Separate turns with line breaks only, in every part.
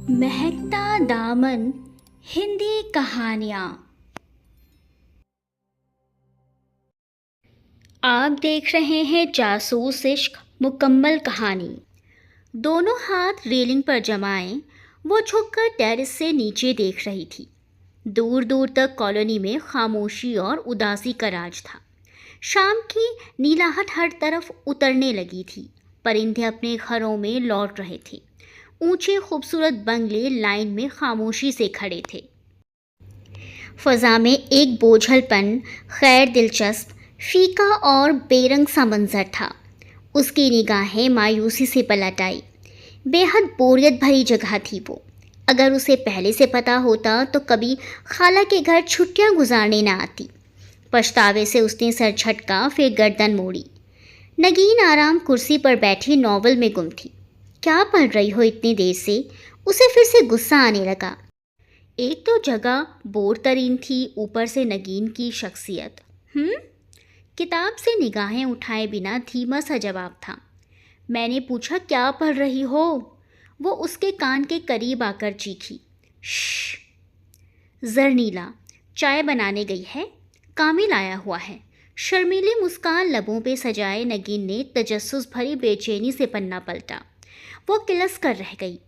महकता दामन हिंदी कहानियाँ। आप देख रहे हैं जासूस इश्क मुकम्मल कहानी। दोनों हाथ रेलिंग पर जमाए वो झुककर टेरेस से नीचे देख रही थी। दूर दूर तक कॉलोनी में खामोशी और उदासी का राज था। शाम की नीलाहट हर तरफ उतरने लगी थी। परिंदे अपने घरों में लौट रहे थे। ऊंचे खूबसूरत बंगले लाइन में खामोशी से खड़े थे। फजा में एक बोझलपन, खैर दिलचस्प, फीका और बेरंग सा मंजर था। उसकी निगाहें मायूसी से पलट आई। बेहद बोरियत भरी जगह थी वो। अगर उसे पहले से पता होता तो कभी खाला के घर छुट्टियां गुजारने न आती। पछतावे से उसने सर झटका, फिर गर्दन मोड़ी। नगीन आराम कुर्सी पर बैठी नॉवल में गुम थी। क्या पढ़ रही हो इतनी देर से? उसे फिर से गुस्सा आने लगा। एक तो जगह बोर तरीन थी, ऊपर से नगीन की शख्सियत। किताब से निगाहें उठाए बिना धीमा सा जवाब था। मैंने पूछा क्या पढ़ रही हो? वो उसके कान के करीब आकर चीखी। श्श। जरनीला चाय बनाने गई है, कामिल आया हुआ है। शर्मीली मुस्कान लबों पे सजाए नगीन ने तजस्सुस भरी बेचैनी से पन्ना पलटा। वो किलस कर रह गई।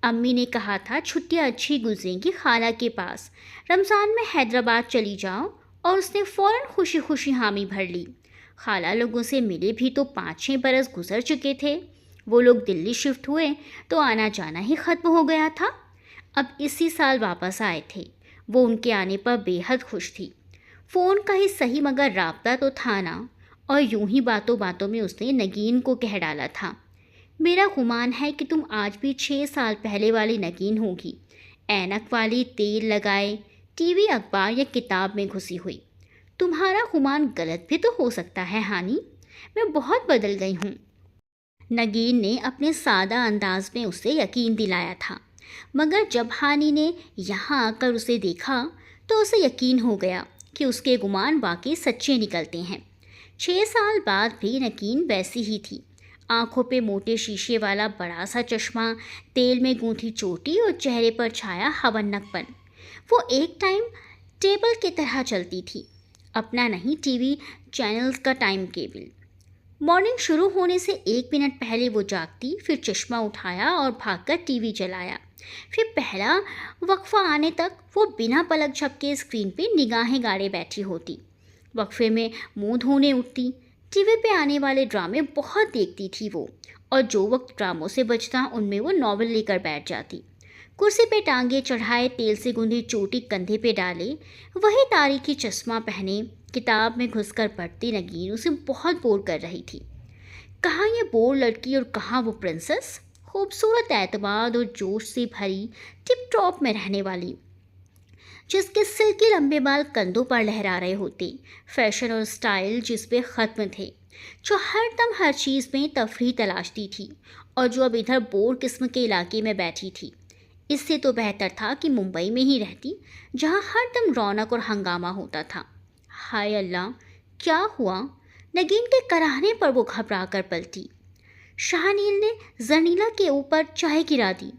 अम्मी ने कहा था छुट्टियां अच्छी गुजरेंगी खाला के पास, रमज़ान में हैदराबाद चली जाओ, और उसने फ़ौरन खुशी खुशी हामी भर ली। खाला लोगों से मिले भी तो 5-6 बरस गुजर चुके थे। वो लोग दिल्ली शिफ्ट हुए तो आना जाना ही ख़त्म हो गया था। अब इसी साल वापस आए थे। वो उनके आने पर बेहद खुश थी। फ़ोन का ही सही मगर राब्ता तो था ना। और यूं ही बातों बातों में उसने नगीन को कह डाला था, मेरा गुमान है कि तुम आज भी 6 साल पहले वाली नगीन होगी, ऐनक वाली, तेल लगाए, टीवी, अखबार या किताब में घुसी हुई। तुम्हारा गुमान गलत भी तो हो सकता है हानी। मैं बहुत बदल गई हूँ। नगीन ने अपने सादा अंदाज में उसे यकीन दिलाया था, मगर जब हानी ने यहाँ आकर उसे देखा तो उसे यकीन हो गया कि उसके गुमान वाकई सच्चे निकलते हैं। 6 साल बाद भी नगीन वैसी ही थी। आंखों पे मोटे शीशे वाला बड़ा सा चश्मा, तेल में गूंथी चोटी और चेहरे पर छाया हवन्नकपन। वो एक टाइम टेबल की तरह चलती थी, अपना नहीं टीवी चैनल्स का टाइम केबल। मॉर्निंग शुरू होने से 1 मिनट पहले वो जागती, फिर चश्मा उठाया और भागकर टीवी चलाया। फिर पहला वक्फा आने तक वो बिना पलक झपके स्क्रीन पे निगाहें गाड़े बैठी होती। वक्फे में मुंह धोने उठती। टीवी पे आने वाले ड्रामे बहुत देखती थी वो, और जो वक्त ड्रामों से बचता उनमें वो नॉवल लेकर बैठ जाती। कुर्सी पे टांगे चढ़ाए, तेल से गुंदी चोटी कंधे पे डाले, वही तारीखी चश्मा पहने, किताब में घुसकर पढ़ती नगीन उसे बहुत बोर कर रही थी। कहाँ ये बोर लड़की और कहाँ वो प्रिंसेस, खूबसूरत, एतमाद और जोश से भरी, टिप टॉप में रहने वाली, जिसके सिल्की लंबे बाल कंधों पर लहरा रहे होते, फैशन और स्टाइल जिस पे ख़त्म थे, जो हर दम हर चीज़ में तफरीह तलाशती थी, और जो अब इधर बोर किस्म के इलाके में बैठी थी। इससे तो बेहतर था कि मुंबई में ही रहती, जहाँ हर दम रौनक और हंगामा होता था। हाय अल्लाह, क्या हुआ? नगीन के कराहने पर वो घबरा कर पलटी। शाहनील ने जनीला के ऊपर चाय गिरा दी।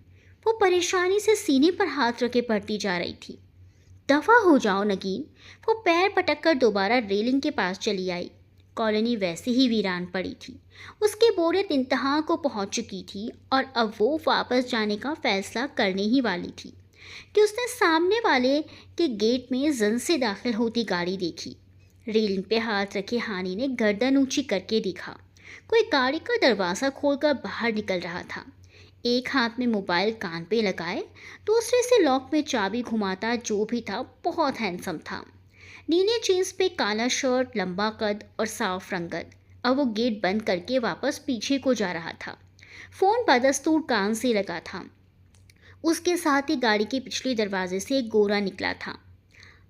वो परेशानी से सीने पर हाथ रखे पड़ती जा रही थी। दफा हो जाओ नगीन। वो पैर पटक कर दोबारा रेलिंग के पास चली आई। कॉलोनी वैसे ही वीरान पड़ी थी। उसकी बोरियत इंतहा को पहुंच चुकी थी, और अब वो वापस जाने का फैसला करने ही वाली थी कि उसने सामने वाले के गेट में जन से दाखिल होती गाड़ी देखी। रेलिंग पे हाथ रखे हानी ने गर्दन ऊंची करके देखा। कोई गाड़ी का दरवाज़ा खोलकर बाहर निकल रहा था। एक हाथ में मोबाइल कान पे लगाए, दूसरे से लॉक में चाबी घुमाता जो भी था बहुत हैंडसम था। नीले जींस पे काला शर्ट, लंबा कद और साफ रंगत। अब वो गेट बंद करके वापस पीछे को जा रहा था। फ़ोन बदस्तूर कान से लगा था। उसके साथ ही गाड़ी के पिछले दरवाजे से एक गोरा निकला था।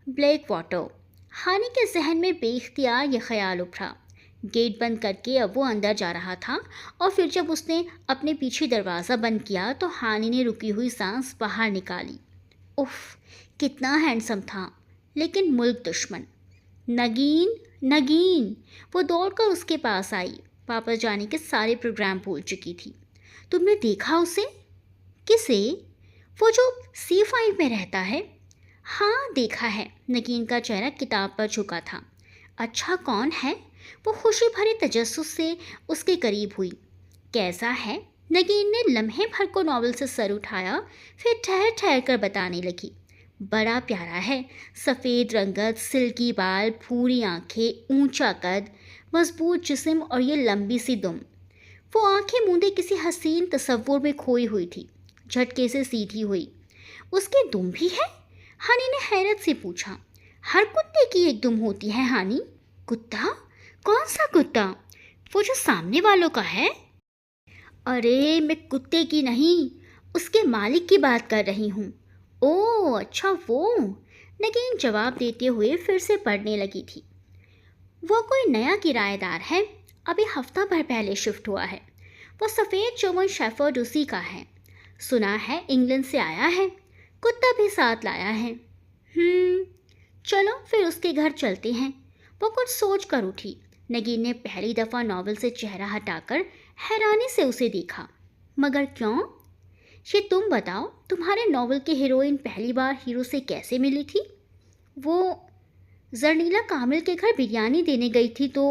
Black water. हानि के जहन में बेख्तियार यह ख्याल उभरा। गेट बंद करके अब वो अंदर जा रहा था, और फिर जब उसने अपने पीछे दरवाज़ा बंद किया तो हानि ने रुकी हुई सांस बाहर निकाली। उफ, कितना हैंडसम था, लेकिन मुल्क दुश्मन। नगीन, नगीन। वो दौड़कर उसके पास आई। वापस जाने के सारे प्रोग्राम भूल चुकी थी। तुमने देखा उसे? किसे? वो जो C5 में रहता है? हाँ देखा है। नगीन का चेहरा किताब पर झुका था। अच्छा कौन है? वो खुशी भरे तजस्सुस से उसके करीब हुई। कैसा है? नगीन ने लम्हे भर को नॉवल से सर उठाया, फिर ठहर ठहर कर बताने लगी। बड़ा प्यारा है। सफ़ेद रंगत, सिल्की बाल, भूरी आंखें, ऊंचा कद, मजबूत जिस्म और ये लंबी सी दुम। वो आंखें मूंदे किसी हसीन तस्वुर में खोई हुई थी। झटके से सीधी हुई। उसकी दुम भी है? हानी ने हैरत से पूछा। हर कुत्ते की एक दुम होती है हानी। कुत्ता? कौन सा कुत्ता? वो जो सामने वालों का है? अरे मैं कुत्ते की नहीं, उसके मालिक की बात कर रही हूँ। ओह अच्छा वो। नगीन जवाब देते हुए फिर से पढ़ने लगी थी। वो कोई नया किराएदार है, अभी हफ्ता भर पहले शिफ्ट हुआ है। वो सफ़ेद जर्मन शेफर्ड उसी का है। सुना है इंग्लैंड से आया है, कुत्ता भी साथ लाया है। चलो फिर उसके घर चलते हैं। वो कुछ सोच कर उठी। नगीन ने पहली दफ़ा नॉवल से चेहरा हटाकर हैरानी से उसे देखा। मगर क्यों? ये तुम बताओ, तुम्हारे नॉवल की हीरोइन पहली बार हीरो से कैसे मिली थी? वो जरनीला कामिल के घर बिरयानी देने गई थी तो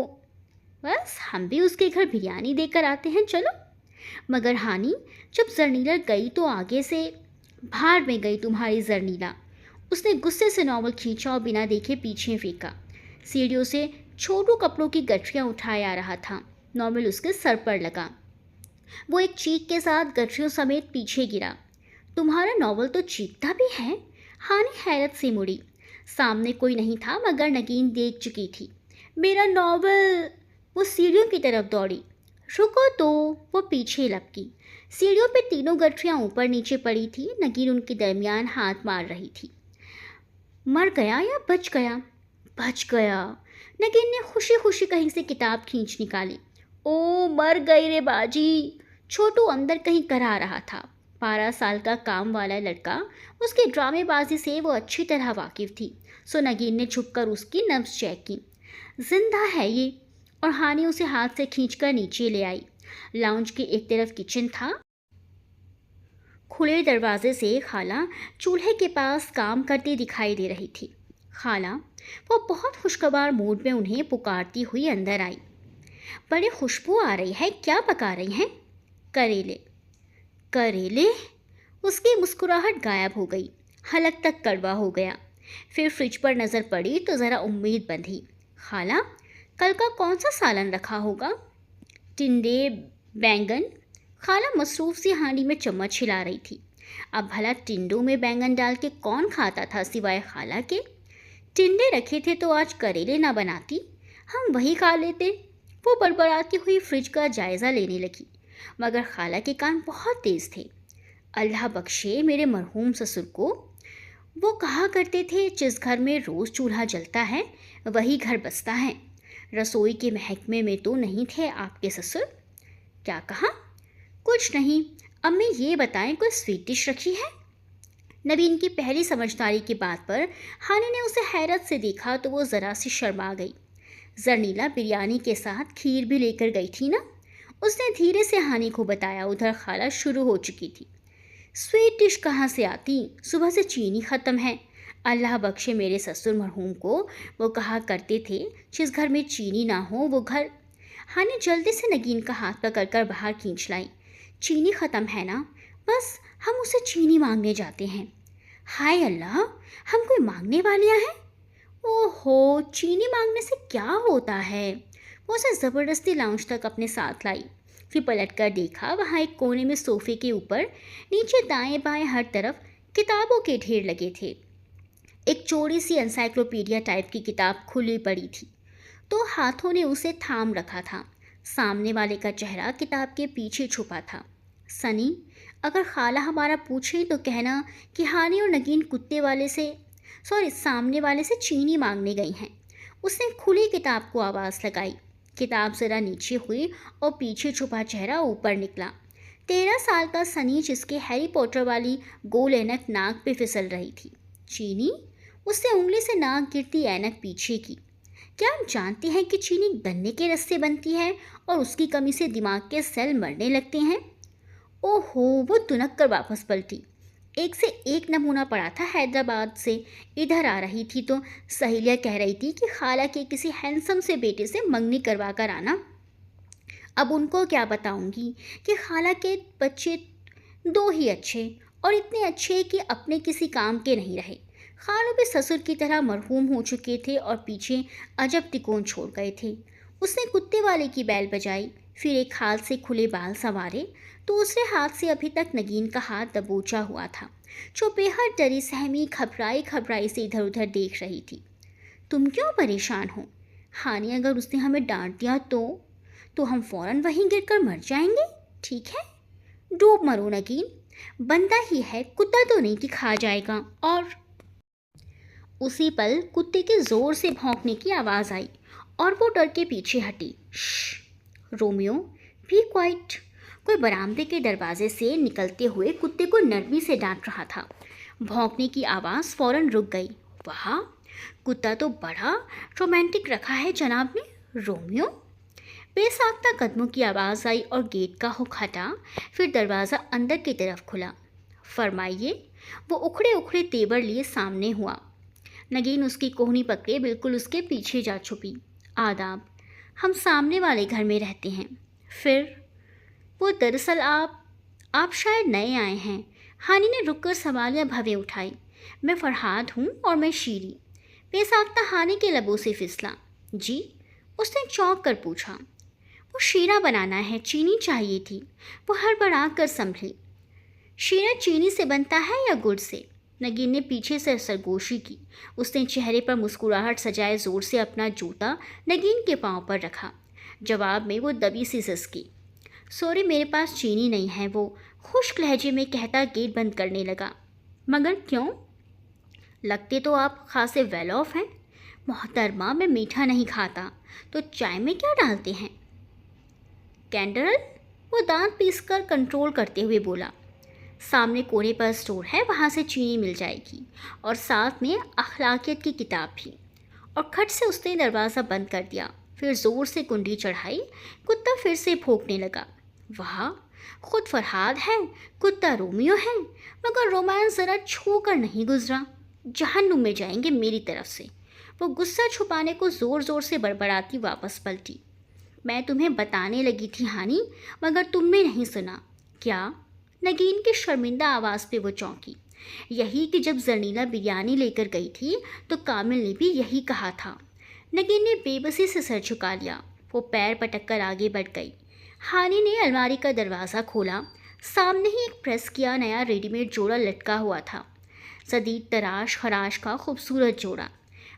बस हम भी उसके घर बिरयानी देकर आते हैं चलो। मगर हानी, जब जरनीला गई तो आगे से भाड़ में गई तुम्हारी जरनीला। उसने गुस्से से नॉवल खींचा और बिना देखे पीछे फेंका। सीढ़ियों से छोटू कपड़ों की गठरियाँ उठाए आ रहा था। नॉवल उसके सर पर लगा। वो एक चीख के साथ गठरियों समेत पीछे गिरा। तुम्हारा नॉवल तो चीखता भी है? हानी हैरत से मुड़ी। सामने कोई नहीं था मगर नगीन देख चुकी थी। मेरा नॉवल। वो सीढ़ियों की तरफ दौड़ी। रुको तो। वो पीछे लपकी। सीढ़ियों पे तीनों गठरियाँ ऊपर नीचे पड़ी थी। नगीन उनके दरमियान हाथ मार रही थी। मर गया या बच गया? बच गया। नगीन ने खुशी खुशी कहीं से किताब खींच निकाली। ओ मर गई रे बाजी। छोटू अंदर कहीं करा रहा था। 12 साल का काम वाला लड़का, उसकी ड्रामेबाजी से वो अच्छी तरह वाकिफ थी। सो नगीन ने छुपकर उसकी नब्ज चेक की। जिंदा है ये। और हानी उसे हाथ से खींचकर नीचे ले आई। लाउंज के एक तरफ किचन था। खुले दरवाजे से खाला चूल्हे के पास काम करती दिखाई दे रही थी। खाला, वो बहुत खुशगवार मूड में उन्हें पुकारती हुई अंदर आई। बड़ी खुशबू आ रही है, क्या पका रही हैं? करेले। करेले? उसकी मुस्कुराहट गायब हो गई। हलक तक कड़वा हो गया। फिर फ्रिज पर नज़र पड़ी तो ज़रा उम्मीद बंधी। खाला, कल का कौन सा सालन रखा होगा? टिंडे, बैंगन। खाला मसरूफ सी हांडी में चम्मच हिला रही थी। अब भला टिंडों में बैंगन डाल के कौन खाता था सिवाय खाला के? टिंडे रखे थे तो आज करेले ना बनाती, हम वही खा लेते। वो बड़बड़ाती हुई फ्रिज का जायज़ा लेने लगी। मगर खाला के कान बहुत तेज़ थे। अल्लाह बख्शे मेरे मरहूम ससुर को। वो कहा करते थे जिस घर में रोज़ चूल्हा जलता है वही घर बसता है। रसोई के महकमे में तो नहीं थे आपके ससुर? क्या कहा? कुछ नहीं। अम्मी ये बताएं कोई स्वीट डिश रखी है? नवीन की पहली समझदारी की बात पर हानी ने उसे हैरत से देखा तो वो ज़रा सी शर्मा गई। जरनीला बिरयानी के साथ खीर भी लेकर गई थी ना? उसने धीरे से हानी को बताया। उधर खाला शुरू हो चुकी थी। स्वीट डिश कहाँ से आती, सुबह से चीनी ख़त्म है। अल्लाह बख्शे मेरे ससुर मरहूम को, वो कहा करते थे जिस घर में चीनी ना हो वो घर। हानी जल्दी से नगीन का हाथ पकड़कर बाहर खींच लाई। चीनी ख़त्म है ना, बस हम उसे चीनी मांगने जाते हैं। हाय अल्लाह, हम कोई मांगने वालियाँ हैं? ओहो, चीनी मांगने से क्या होता है? वो उसे ज़बरदस्ती लाउंज तक अपने साथ लाई। फिर पलट कर देखा, वहाँ एक कोने में सोफे के ऊपर नीचे दाएं बाएं हर तरफ किताबों के ढेर लगे थे। एक चौड़ी सी एनसाइक्लोपीडिया टाइप की किताब खुली पड़ी थी। तो हाथों ने उसे थाम रखा था। सामने वाले का चेहरा किताब के पीछे छुपा था। सनी, अगर खाला हमारा पूछे तो कहना कि हानी और नगीन सामने वाले से चीनी मांगने गई हैं। उसने खुली किताब को आवाज़ लगाई। किताब ज़रा नीचे हुई और पीछे छुपा चेहरा ऊपर निकला। 13 साल का सनी, जिसके हैरी पॉटर वाली गोल ऐनक नाक पे फिसल रही थी। चीनी? उससे उंगली से नाक गिरती ऐनक पीछे की। क्या आप जानते हैं कि चीनी गन्ने के रस से बनती है और उसकी कमी से दिमाग के सेल मरने लगते हैं? ओहो, वो तुनक कर वापस पलटी। एक से एक नमूना पड़ा था हैदराबाद से। इधर आ रही थी तो सहेलियाँ कह रही थी कि खाला के किसी हैंडसम से बेटे से मंगनी करवा कर आना। अब उनको क्या बताऊंगी कि खाला के बच्चे दो ही अच्छे, और इतने अच्छे कि अपने किसी काम के नहीं रहे। खालों भी ससुर की तरह मरहूम हो चुके थे और पीछे अजब तिकोन छोड़ गए थे। उसने कुत्ते वाले की बैल बजाई, फिर एक हाथ से खुले बाल संवारे तो दूसरे हाथ से अभी तक नगीन का हाथ दबोचा हुआ था, जो बेहद डरी सहमी घबराई घबराई से इधर उधर देख रही थी। तुम क्यों परेशान हो हानि? अगर उसने हमें डांट दिया तो हम फौरन वहीं गिरकर मर जाएंगे। ठीक है, डूब मरो नगीन, बंदा ही है, कुत्ता तो नहीं कि खा जाएगा। और उसी पल कुत्ते के जोर से भौंकने की आवाज़ आई और वो डर के पीछे हटी। Romeo, be quiet. कोई बरामदे के दरवाजे से निकलते हुए कुत्ते को नरमी से डांट रहा था। भौंकने की आवाज़ फौरन रुक गई। वाह, कुत्ता तो बड़ा रोमांटिक रखा है जनाब ने। रोमियो। बेसाख्ता कदमों की आवाज़ आई और गेट का हुक हटा। फिर दरवाज़ा अंदर की तरफ खुला। फरमाइए। वो उखड़े उखड़े तेवर लिए सामने हुआ। नगीन उसकी कोहनी पकड़े बिल्कुल उसके पीछे जा छुपी। आदाब, हम सामने वाले घर में रहते हैं। फिर वो दरअसल आप शायद नए आए हैं। हानि ने रुककर सवालिया भवें उठाई। मैं फरहाद हूँ और मैं शीरी। बेसाख्ता हानि के लबों से फिसला। जी? उसने चौंक कर पूछा। वो शीरा बनाना है, चीनी चाहिए थी। वो हड़बड़ा कर संभली। शीरा चीनी से बनता है या गुड़ से? नगीन ने पीछे से सरगोशी की। उसने चेहरे पर मुस्कुराहट सजाए जोर से अपना जूता नगीन के पांव पर रखा। जवाब में वो दबी सी सिसकी। सॉरी, मेरे पास चीनी नहीं है, वो खुश्क लहजे में कहता गेट बंद करने लगा। मगर क्यों? लगते तो आप खासे वेल ऑफ हैं। मोहतरमा, मैं मीठा नहीं खाता, तो चाय में क्या डालते हैं? कैंडरल? वो दांत पीसकर कंट्रोल करते हुए बोला। सामने कोने पर स्टोर है, वहाँ से चीनी मिल जाएगी, और साथ में अखलाकियत की किताब भी। और खट से उसने दरवाज़ा बंद कर दिया। फिर ज़ोर से कुंडी चढ़ाई। कुत्ता फिर से भौंकने लगा। वाह, खुद फरहाद है, कुत्ता रोमियो है, मगर रोमांस ज़रा छू कर नहीं गुजरा। जहन्नुम में जाएंगे मेरी तरफ से। वो गुस्सा छुपाने को ज़ोर ज़ोर से बड़बड़ाती वापस पलटी। मैं तुम्हें बताने लगी थी हानि, मगर तुमने नहीं सुना। क्या? नगीन की शर्मिंदा आवाज़ पे वो चौंकी। यही कि जब जर्नीला बिरयानी लेकर गई थी तो कामिल ने भी यही कहा था। नगीन ने बेबसी से सर झुका लिया। वो पैर पटक कर आगे बढ़ गई। हानि ने अलमारी का दरवाज़ा खोला। सामने ही एक प्रेस किया नया रेडीमेड जोड़ा लटका हुआ था। सदीद तराश खराश का खूबसूरत जोड़ा।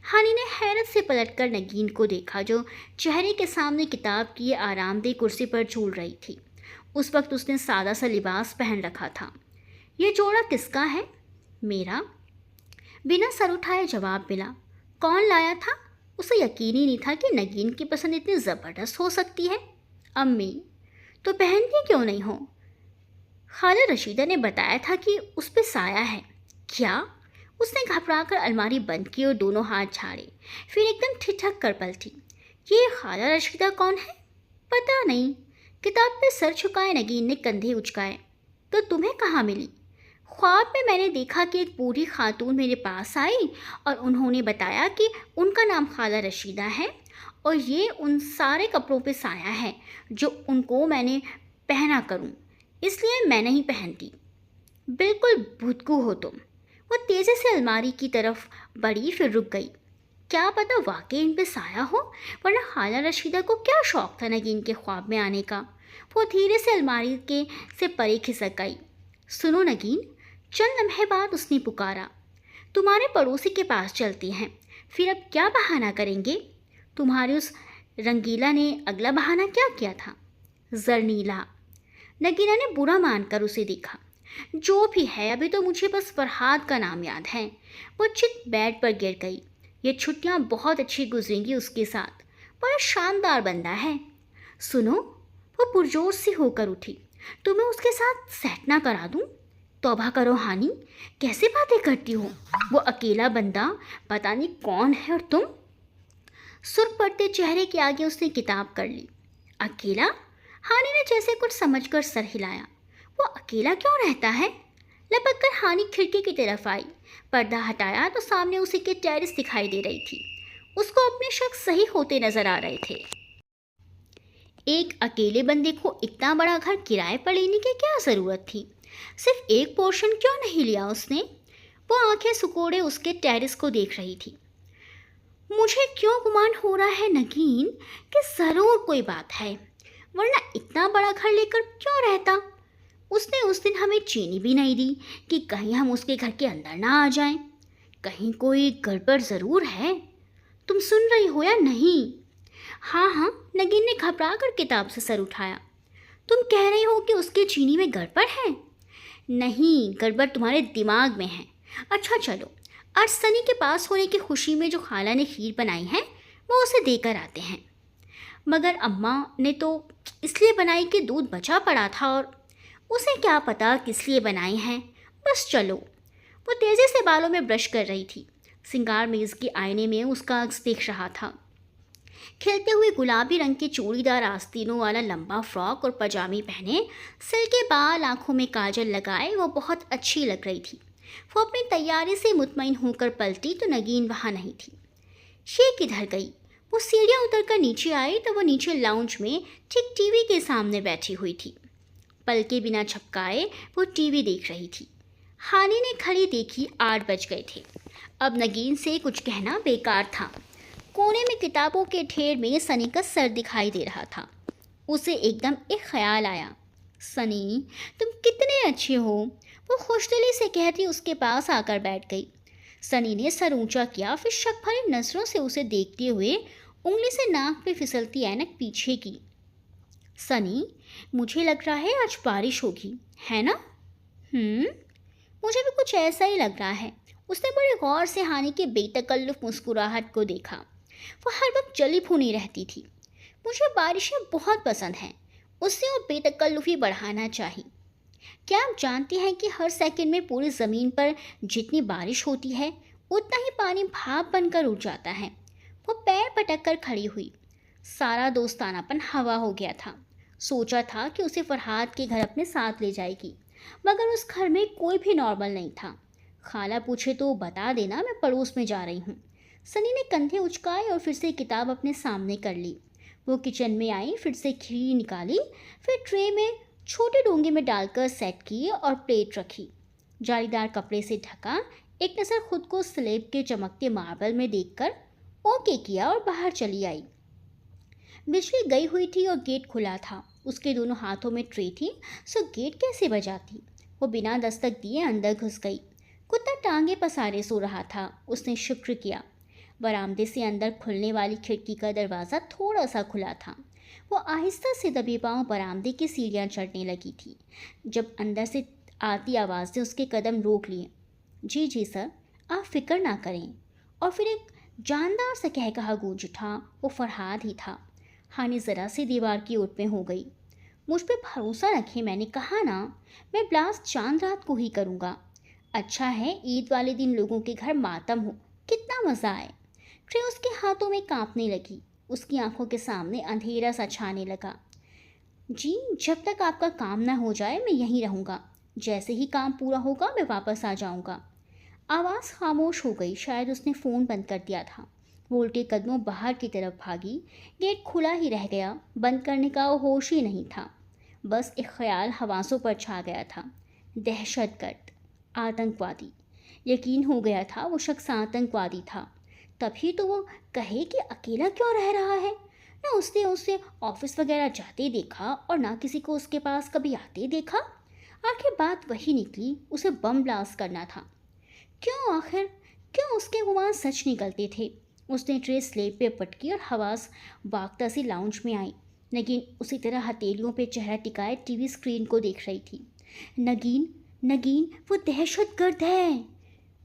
हानि ने हैरत से पलटकर नगीन को देखा, जो चेहरे के सामने किताब की आरामदेह कुर्सी पर झूल रही थी। उस वक्त उसने सादा सा लिबास पहन रखा था। ये जोड़ा किसका है? मेरा। बिना सर उठाए जवाब मिला। कौन लाया था? उसे यकीन ही नहीं था कि नगीन की पसंद इतनी ज़बरदस्त हो सकती है। अम्मी। तो पहनती क्यों नहीं हो? खाला रशीदा ने बताया था कि उस पे साया है। क्या? उसने घबराकर अलमारी बंद की और दोनों हाथ झाड़े। फिर एकदम ठिठक कर पलटी। ये खाला रशीदा कौन है? पता नहीं। किताब पे सर झुकाए नगीन ने कंधे उचकाए। तो तुम्हें कहाँ मिली? ख्वाब में मैंने देखा कि एक बूढ़ी खातून मेरे पास आई और उन्होंने बताया कि उनका नाम खाला रशीदा है और ये उन सारे कपड़ों पे साया है जो उनको मैंने पहना करूं, इसलिए मैं नहीं पहनती। बिल्कुल भुतकू हो तुम। वो तेज़ी से अलमारी की तरफ बढ़ी, फिर रुक गई। क्या पता वाकई इन पे साया हो, वरना खाला रशीदा को क्या शौक था नगीन के ख्वाब में आने का। वो धीरे से अलमारी के से परे खिसक गई। सुनो नगीन, चंद लम्हे बाद उसने पुकारा। तुम्हारे पड़ोसी के पास चलते हैं, फिर अब क्या बहाना करेंगे? तुम्हारे उस रंगीला ने अगला बहाना क्या किया था? जरनीला। नगीना ने बुरा मानकर उसे देखा। जो भी है, अभी तो मुझे बस फरहाद का नाम याद है। वो चित बेड पर गिर गई। ये छुट्टियां बहुत अच्छी गुजरेंगी उसके साथ। बड़ा शानदार बंदा है। सुनो, वो पुरजोर से होकर उठी। तुम्हें उसके साथ सेट ना करा दूं? तौबा करो हानि, कैसे बातें करती हो? वो अकेला बंदा पता नहीं कौन है और तुम? सुर्ख पड़ते चेहरे के आगे उसने किताब कर ली। अकेला? हानि ने जैसे कुछ समझकर सर हिलाया। वो अकेला क्यों रहता है? लपक कर हानि खिड़की की तरफ आई। पर्दा हटाया तो सामने उसी के टेरेस दिखाई दे रही थी। उसको अपने शक सही होते नजर आ रहे थे। एक अकेले बंदे को इतना बड़ा घर किराए पर लेने की क्या ज़रूरत थी? सिर्फ एक पोर्शन क्यों नहीं लिया उसने? वो आंखें सुकोड़े उसके टेरेस को देख रही थी। मुझे क्यों गुमान हो रहा है नगीन कि ज़रूर कोई बात है, वरना इतना बड़ा घर लेकर क्यों रहता? उसने उस दिन हमें चीनी भी नहीं दी कि कहीं हम उसके घर के अंदर ना आ जाएं। कहीं कोई गड़बड़ ज़रूर है। तुम सुन रही हो या नहीं? हाँ हाँ, नगीन ने घबरा कर किताब से सर उठाया। तुम कह रही हो कि उसके चीनी में गड़बड़ है? नहीं, गड़बड़ तुम्हारे दिमाग में है। अच्छा चलो, आज सनी के पास होने की खुशी में जो खाला ने खीर बनाई है वो उसे देकर आते हैं। मगर अम्मा ने तो इसलिए बनाई कि दूध बचा पड़ा था, और उसे क्या पता किस लिए बनाई है। बस चलो। वो तेज़ी से बालों में ब्रश कर रही थी। सिंगार मेज़ के आईने में उसका अक्स देख रहा था। खिलते हुए गुलाबी रंग के चूड़ीदार आस्तीनों वाला लंबा फ्रॉक और पजामी पहने, सिल के बाल, आंखों में काजल लगाए वो बहुत अच्छी लग रही थी। वो अपनी तैयारी से मुतमईन होकर पलटी तो नगीन वहाँ नहीं थी। ये किधर गई? वो सीढ़ियाँ उतरकर नीचे आई तो वो नीचे लाउंज में ठीक टीवी के सामने बैठी हुई थी। पलके बिना झपकाए वो टीवी देख रही थी। हानि ने घड़ी देखी, 8 बज गए थे। अब नगीन से कुछ कहना बेकार था। कोने में किताबों के ढेर में सनी का सर दिखाई दे रहा था। उसे एकदम एक ख्याल आया। सनी, तुम कितने अच्छे हो, वो खुशदिली से कहती उसके पास आकर बैठ गई। सनी ने सर ऊंचा किया, फिर शक भरी नजरों से उसे देखते हुए उंगली से नाक में फिसलती ऐनक पीछे की। सनी, मुझे लग रहा है आज बारिश होगी, है ना? मुझे भी कुछ ऐसा ही लग रहा है। उसने बड़े गौर से हानि के बेतकल्लुफ मुस्कुराहट को देखा। वो हर वक्त जली भुनी रहती थी। मुझे बारिशें बहुत पसंद हैं, उससे और बेतकल्लुफी बढ़ाना चाहिए। क्या आप जानती हैं कि हर सेकंड में पूरी ज़मीन पर जितनी बारिश होती है उतना ही पानी भाप बनकर उड़ जाता है। वो पैर पटक कर खड़ी हुई। सारा दोस्तानापन हवा हो गया था। सोचा था कि उसे फरहाद के घर अपने साथ ले जाएगी, मगर उस घर में कोई भी नॉर्मल नहीं था। खाला पूछे तो बता देना मैं पड़ोस में जा रही हूँ। सनी ने कंधे उचकाए और फिर से किताब अपने सामने कर ली। वो किचन में आई, फिर से खीर निकाली, फिर ट्रे में छोटे डोंगे में डालकर सेट की और प्लेट रखी। जालीदार कपड़े से ढका, एक नज़र खुद को स्लेब के चमकते मार्बल में देखकर ओके किया और बाहर चली आई। बिजली गई हुई थी और गेट खुला था। उसके दोनों हाथों में ट्रे थी, सो गेट कैसे बजाती? वो बिना दस्तक दिए अंदर घुस गई। कुत्ता टांगे पसारे सो रहा था। उसने शुक्र किया। बरामदे से अंदर खुलने वाली खिड़की का दरवाज़ा थोड़ा सा खुला था। वो आहिस्ता से दबे पांव बरामदे की सीढ़ियाँ चढ़ने लगी थी, जब अंदर से आती आवाज़ ने उसके कदम रोक लिए। जी जी सर, आप फिक्र ना करें। और फिर एक जानदार सा कहकहा गूंज उठा। वो फरहाद ही था। हानि ज़रा सी दीवार की ओट में हो गई। मुझ पे भरोसा रखें, मैंने कहा ना, मैं ब्लास्ट चांद रात को ही करूँगा। अच्छा है ईद वाले दिन लोगों के घर मातम हो, कितना मज़ा आए। ट्रे उसके हाथों में कांपने लगी। उसकी आंखों के सामने अंधेरा सा छाने लगा। जी, जब तक आपका काम ना हो जाए मैं यहीं रहूँगा। जैसे ही काम पूरा होगा मैं वापस आ जाऊँगा। आवाज़ खामोश हो गई। शायद उसने फ़ोन बंद कर दिया था। वो उल्टे कदमों बाहर की तरफ भागी। गेट खुला ही रह गया। बंद करने का वो होश ही नहीं था। बस एक ख्याल हवासों पर छा गया था। दहशतगर्द, आतंकवादी। यकीन हो गया था वो शख्स आतंकवादी था। तभी तो वो कहे कि अकेला क्यों रह रहा है। ना उसने उसे ऑफिस वगैरह जाते देखा और ना किसी को उसके पास कभी आते देखा। आखिर बात वही निकली, उसे बम ब्लास्ट करना था। क्यों आखिर, क्यों उसके गुमान सच निकलते थे? उसने ट्रे स्लेब पे पटकी और हवास भागता सी लाउंज में आई। नगीन उसी तरह हथेलियों पे चेहरा टिकाए टीवी स्क्रीन को देख रही थी। नगीन, नगीन, वो दहशतगर्द है।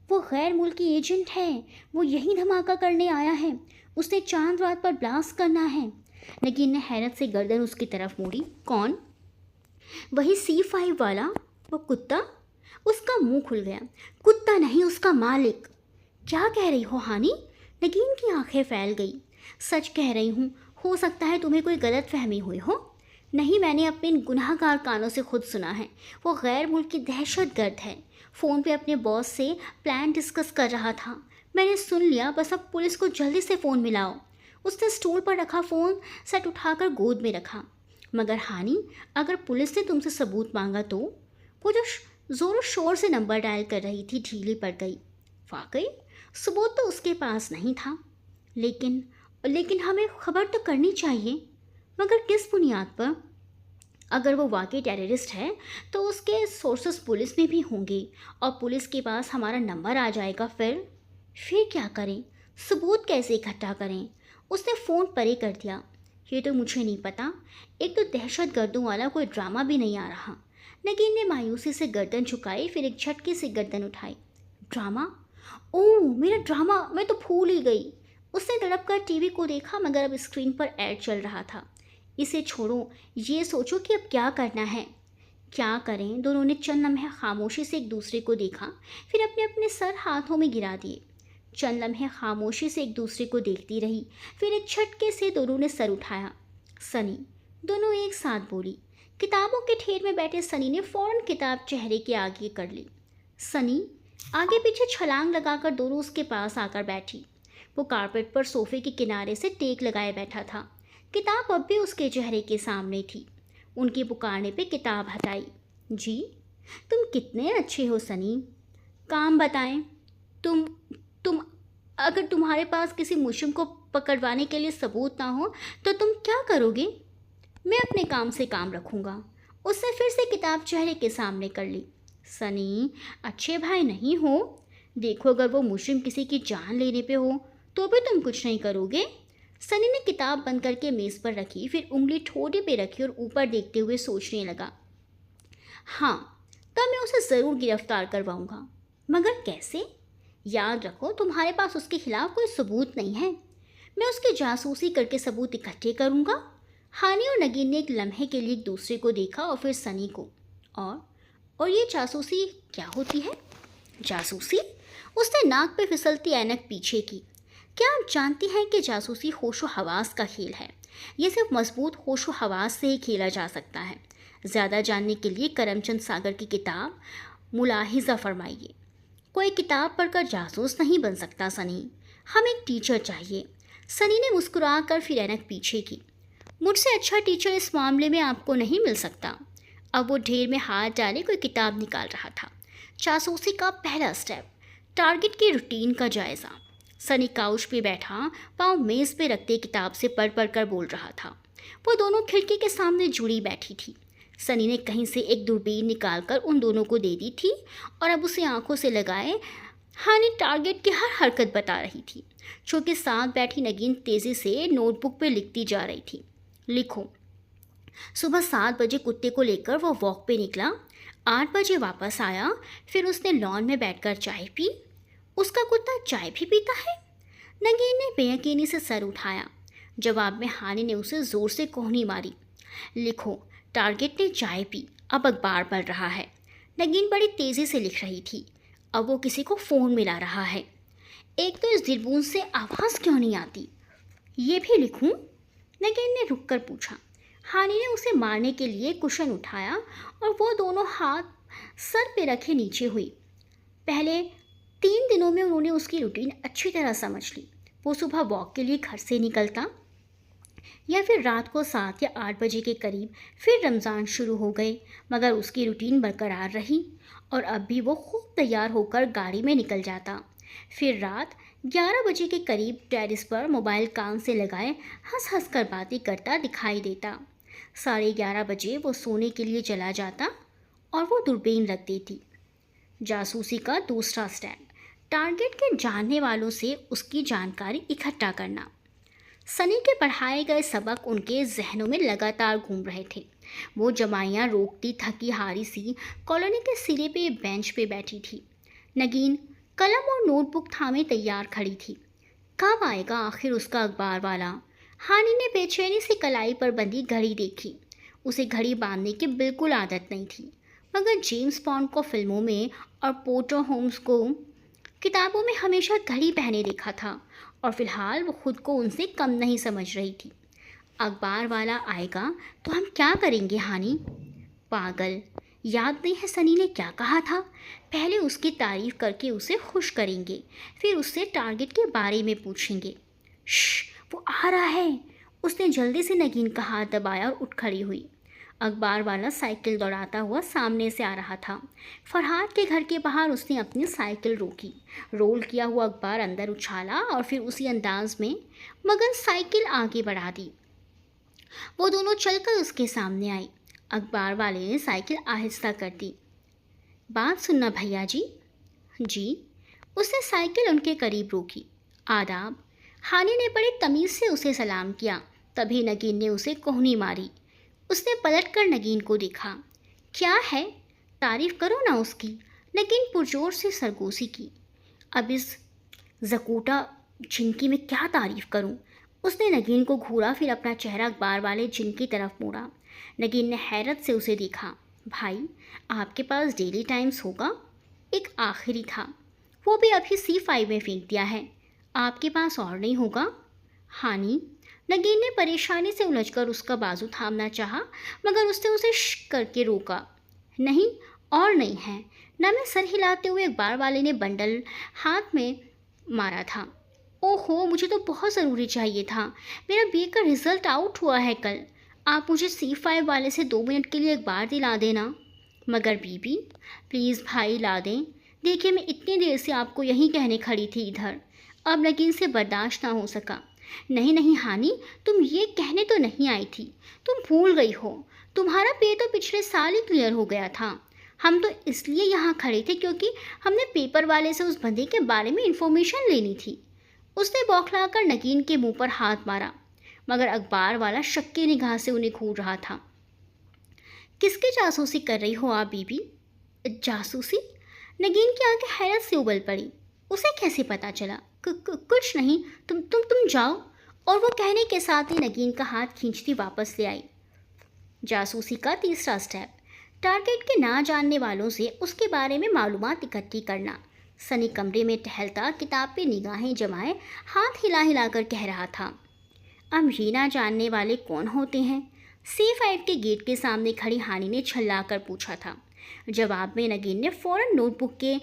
वो गैर मुल्की एजेंट है। वो यहीं धमाका करने आया है। उसने चांद रात पर ब्लास्ट करना है। नगीन ने हैरत से गर्दन उसकी तरफ मोड़ी। कौन? वही C5 वाला, वो कुत्ता। उसका मुंह खुल गया। कुत्ता नहीं, उसका मालिक। क्या कह रही हो हानि? नगीन की आंखें फैल गई। सच कह रही हूँ, हो सकता है तुम्हें कोई गलत फहमी हुई हो। नहीं, मैंने अपने इन गुनहगार कानों से खुद सुना है। वो गैर मुल्की दहशतगर्द है। फ़ोन पे अपने बॉस से प्लान डिस्कस कर रहा था। मैंने सुन लिया, बस अब पुलिस को जल्दी से फ़ोन मिलाओ। उसने स्टूल पर रखा फ़ोन सेट उठाकर गोद में रखा। मगर हानि, अगर पुलिस ने तुमसे सबूत मांगा तो? वो जो ज़ोरों शोर से नंबर डायल कर रही थी ढीली पड़ गई। वाकई सबूत तो उसके पास नहीं था। लेकिन लेकिन हमें खबर तो करनी चाहिए। मगर किस बुनियाद पर? अगर वो वाकई टेररिस्ट है तो उसके सोर्सेस पुलिस में भी होंगे और पुलिस के पास हमारा नंबर आ जाएगा। फिर क्या करें? सबूत कैसे इकट्ठा करें? उसने फ़ोन परे कर दिया। ये तो मुझे नहीं पता। एक तो दहशत गर्दों वाला कोई ड्रामा भी नहीं आ रहा। नगीन ने मायूसी से गर्दन झुकाई, फिर एक झटके से गर्दन उठाई। ड्रामा? ओह, मेरा ड्रामा, मैं तो भूल ही गई। उसने तड़प कर टीवी को देखा, मगर अब स्क्रीन पर ऐड चल रहा था। इसे छोड़ो, ये सोचो कि अब क्या करना है। क्या करें? दोनों ने चंद लम्हे खामोशी से एक दूसरे को देखा, फिर अपने अपने सर हाथों में गिरा दिए। चंद लम्हे खामोशी से एक दूसरे को देखती रही, फिर एक झटके से दोनों ने सर उठाया। सनी, दोनों एक साथ बोली। किताबों के ढेर में बैठे सनी ने फौरन किताब चेहरे के आगे कर ली। सनी आगे पीछे छलांग लगाकर दोनों उसके पास आकर बैठी। वो कारपेट पर सोफे के किनारे से टेक लगाए बैठा था। किताब अब भी उसके चेहरे के सामने थी। उनके पुकारने पे किताब हटाई। जी, तुम कितने अच्छे हो सनी। काम बताएं। तुम तुम अगर तुम्हारे पास किसी मुजरिम को पकड़वाने के लिए सबूत ना हो तो तुम क्या करोगे? मैं अपने काम से काम रखूंगा। उसने फिर से किताब चेहरे के सामने कर ली। सनी, अच्छे भाई नहीं हो। देखो, अगर वो मुजरिम किसी की जान लेने पे हो तो भी तुम कुछ नहीं करोगे। सनी ने किताब बंद करके मेज़ पर रखी, फिर उंगली ठोड़े पे रखी और ऊपर देखते हुए सोचने लगा। हाँ, तब मैं उसे ज़रूर गिरफ्तार करवाऊंगा। मगर कैसे? याद रखो, तुम्हारे पास उसके खिलाफ कोई सबूत नहीं है। मैं उसकी जासूसी करके सबूत इकट्ठे करूंगा। हानि और नगीन ने एक लम्हे के लिए एक दूसरे को देखा और फिर सनी को। और ये जासूसी क्या होती है? जासूसी? उसने नाक पे फिसलती ऐनक पीछे की। क्या आप जानती हैं कि जासूसी होशो हवास का खेल है? ये सिर्फ मजबूत होशो हवास से ही खेला जा सकता है। ज़्यादा जानने के लिए करमचंद सागर की किताब मुलाहिजा फरमाइए। कोई किताब पढ़कर जासूस नहीं बन सकता सनी। हमें एक टीचर चाहिए। सनी ने मुस्कुराकर फिर ऐनक पीछे की। मुझसे अच्छा टीचर इस मामले में आपको नहीं मिल सकता। अब वो ढेर में हाथ डाले कोई किताब निकाल रहा था। जासूसी का पहला स्टेप, टारगेट की रूटीन का जायज़ा। सनी काउच पे बैठा, पाँव मेज़ पे रखते किताब से पढ़ पढ़ कर बोल रहा था। वो दोनों खिड़की के सामने जुड़ी बैठी थी। सनी ने कहीं से एक दूरबीन निकालकर उन दोनों को दे दी थी और अब उसे आंखों से लगाए हानि टारगेट की हर हरकत बता रही थी। चूँकि साथ बैठी नगीन तेज़ी से नोटबुक पे लिखती जा रही थी। लिखो, सुबह 7 बजे कुत्ते को लेकर वो वॉक पे निकला। 8 बजे वापस आया, फिर उसने लॉन में बैठकर चाय पी। उसका कुत्ता चाय भी पीता है? नगीन ने बेयकीनी से सर उठाया। जवाब में हानि ने उसे ज़ोर से कोहनी मारी। लिखो, टारगेट ने चाय पी, अब अखबार पढ़ रहा है। नगीन बड़ी तेज़ी से लिख रही थी। अब वो किसी को फ़ोन मिला रहा है। एक तो इस दिलबून से आवाज़ क्यों नहीं आती? ये भी लिखूं? नगीन ने रुक कर पूछा। हानि ने उसे मारने के लिए कुशन उठाया और वो दोनों हाथ सर पे रखे नीचे हुई। पहले 3 दिनों में उन्होंने उसकी रूटीन अच्छी तरह समझ ली। वो सुबह वॉक के लिए घर से निकलता या फिर रात को 7 या 8 बजे के करीब। फिर रमज़ान शुरू हो गए, मगर उसकी रूटीन बरकरार रही और अब भी वो खूब तैयार होकर गाड़ी में निकल जाता। फिर रात 11 बजे के करीब टेरेस पर मोबाइल कान से लगाए हंस हंस कर बातें करता दिखाई देता। 11:30 बजे वो सोने के लिए चला जाता और वो दूरबीन रख देती। जासूसी का दूसरा स्टेप, टारगेट के जानने वालों से उसकी जानकारी इकट्ठा करना। सनी के पढ़ाए गए सबक उनके जहनों में लगातार घूम रहे थे। वो जमाइयाँ रोकती थकी हारी सी कॉलोनी के सिरे पे बेंच पे बैठी थी। नगीन कलम और नोटबुक थामे तैयार खड़ी थी। कब आएगा आखिर उसका अखबार वाला? हानि ने बेचैनी से कलाई पर बंधी घड़ी देखी। उसे घड़ी बांधने की बिल्कुल आदत नहीं थी, मगर जेम्स बॉन्ड को फिल्मों में और पोर्टर होम्स को किताबों में हमेशा घड़ी पहने देखा था और फिलहाल वो खुद को उनसे कम नहीं समझ रही थी। अखबार वाला आएगा तो हम क्या करेंगे हानि? पागल, याद नहीं है सनी ने क्या कहा था? पहले उसकी तारीफ करके उसे खुश करेंगे, फिर उससे टारगेट के बारे में पूछेंगे। श्श, वो आ रहा है। उसने जल्दी से नगीन का हाथ दबाया और उठ खड़ी हुई। अखबार वाला साइकिल दौड़ाता हुआ सामने से आ रहा था। फरहाद के घर के बाहर उसने अपनी साइकिल रोकी, रोल किया हुआ अखबार अंदर उछाला और फिर उसी अंदाज में मगन साइकिल आगे बढ़ा दी। वो दोनों चलकर उसके सामने आई। अखबार वाले ने साइकिल आहिस्ता कर दी। बात सुनना भैया जी। जी। उसने साइकिल उनके करीब रोकी। आदाब। हानि ने बड़े तमीज़ से उसे सलाम किया। तभी नगीन ने उसे कोहनी मारी। उसने पलटकर नगीन को देखा। क्या है? तारीफ करो ना उसकी। नगीन पुरजोर से सरगोशी की। अब इस जकूटा झिनकी में क्या तारीफ करूं? उसने नगीन को घूरा, फिर अपना चेहरा अखबार वाले जिन की तरफ मोड़ा। नगीन ने हैरत से उसे देखा। भाई, आपके पास डेली टाइम्स होगा? एक आखिरी था, वो भी अभी C5 में फेंक दिया है। आपके पास और नहीं होगा? हानि। नगीन ने परेशानी से उलझकर उसका बाजू थामना चाहा, मगर उसने उसे श करके रोका। नहीं, और नहीं है। न मैं सर हिलाते हुए अखबार वाले ने बंडल हाथ में मारा था। ओहो, मुझे तो बहुत ज़रूरी चाहिए था। मेरा बीए का रिज़ल्ट आउट हुआ है कल। आप मुझे C5 वाले से 2 मिनट के लिए अखबार दिला देना। मगर बीबी, प्लीज़ भाई ला दें। देखिए, मैं इतनी देर से आपको यहीं कहने खड़ी थी इधर। अब नगीन से बर्दाश्त ना हो सका। नहीं नहीं हानि, तुम ये कहने तो नहीं आई थी। तुम भूल गई हो। तुम्हारा पेपर तो पिछले साल ही क्लियर हो गया था। हम तो इसलिए यहाँ खड़े थे क्योंकि हमने पेपर वाले से उस बंदे के बारे में इंफॉर्मेशन लेनी थी। उसने बौखलाकर नगीन के मुंह पर हाथ मारा, मगर अखबार वाला शक की निगाह से उन्हें घूर रहा था। किसकी जासूसी कर रही हो आप बीबी? जासूसी? नगीन की आंखें हैरत से उबल पड़ी। उसे कैसे पता चला? कुछ नहीं, तुम जाओ। और वो कहने के साथ ही नगीन का हाथ खींचती वापस ले आई। जासूसी का तीसरा स्टेप, टारगेट के ना जानने वालों से उसके बारे में मालूमात इकट्ठी करना। सनी कमरे में टहलता किताब पे निगाहें जमाए हाथ हिला हिला कर कह रहा था। अब ये ना जानने वाले कौन होते हैं? C5 के गेट के सामने खड़ी हानि ने छल्लाकर पूछा था। जवाब में नगीन ने फौरन नोटबुक के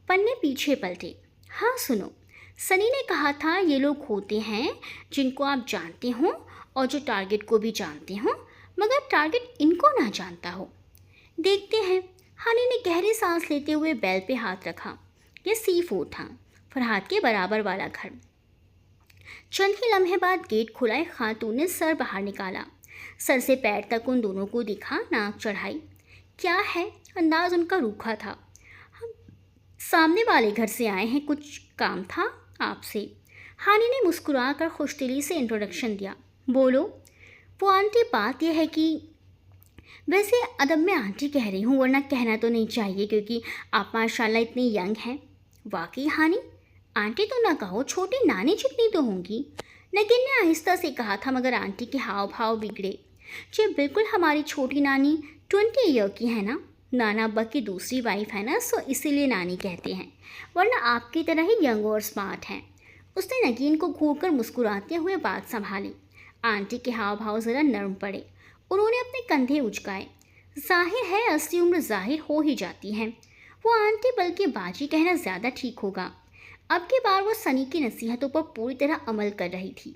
पन्ने पीछे पलटे। हाँ सुनो, सनी ने कहा था ये लोग होते हैं जिनको आप जानते हो और जो टारगेट को भी जानते हो, मगर टारगेट इनको ना जानता हो। देखते हैं। हानि ने गहरी सांस लेते हुए बैल पे हाथ रखा। यह C4 था, फरहाद के बराबर वाला घर। चंद ही लम्हे बाद गेट खुला। एक खातून ने सर बाहर निकाला। सर से पैर तक उन दोनों को दिखा, नाक चढ़ाई। क्या है? अंदाज उनका रूखा था। हम सामने वाले घर से आए हैं, कुछ काम था आपसे। हानि ने मुस्कुराकर खुशदिली से इंट्रोडक्शन दिया। बोलो। वो आंटी, बात यह है कि वैसे अदब में आंटी कह रही हूँ, वरना कहना तो नहीं चाहिए क्योंकि आप माशाल्लाह इतनी यंग हैं। वाकई हानि, आंटी तो ना कहो, छोटी नानी जितनी तो होंगी। नगीन ने आहिस्ता से कहा था, मगर आंटी के हाव भाव बिगड़े। जी बिल्कुल, हमारी छोटी नानी 20 ईयर की है ना। नाना अब्बा की दूसरी वाइफ है ना, सो इसीलिए नानी कहते हैं, वरना आपकी तरह ही यंग और स्मार्ट हैं। उसने नगीन को घूरकर मुस्कुराते हुए बात संभाली। आंटी के हाव भाव ज़रा नरम पड़े। उन्होंने अपने कंधे उचकाए। जाहिर है असली उम्र जाहिर हो ही जाती है। वो आंटी बल्कि बाजी कहना ज़्यादा ठीक होगा। अब की बार वो सनी की नसीहतों पर पूरी तरह अमल कर रही थी।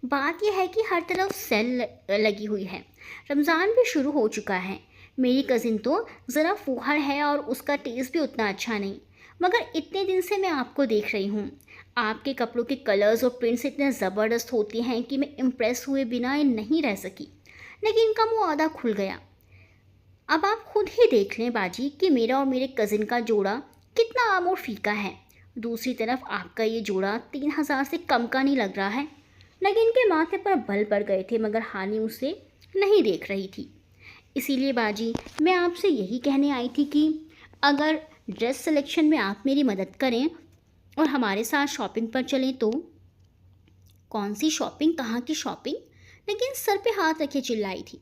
बात यह है कि हर तरफ सेल लगी हुई है। रमज़ान भी शुरू हो चुका है। मेरी कज़िन तो ज़रा फूहड़ है और उसका टेस्ट भी उतना अच्छा नहीं, मगर इतने दिन से मैं आपको देख रही हूँ। आपके कपड़ों के कलर्स और प्रिंट्स इतने ज़बरदस्त होते हैं कि मैं इम्प्रेस हुए बिना नहीं रह सकी। लेकिन इनका मुँह आधा खुल गया। अब आप खुद ही देख लें बाजी कि मेरा और मेरे कज़िन का जोड़ा कितना आम और फीका है। दूसरी तरफ आपका ये जोड़ा 3000 से कम का नहीं लग रहा है। नगीन के माथे पर बल पड़ गए थे, मगर हानि उसे नहीं देख रही थी। इसीलिए बाजी, मैं आपसे यही कहने आई थी कि अगर ड्रेस सिलेक्शन में आप मेरी मदद करें और हमारे साथ शॉपिंग पर चलें तो। कौन सी शॉपिंग? कहाँ की शॉपिंग? नगीन सर पे हाथ रखे चिल्लाई थी।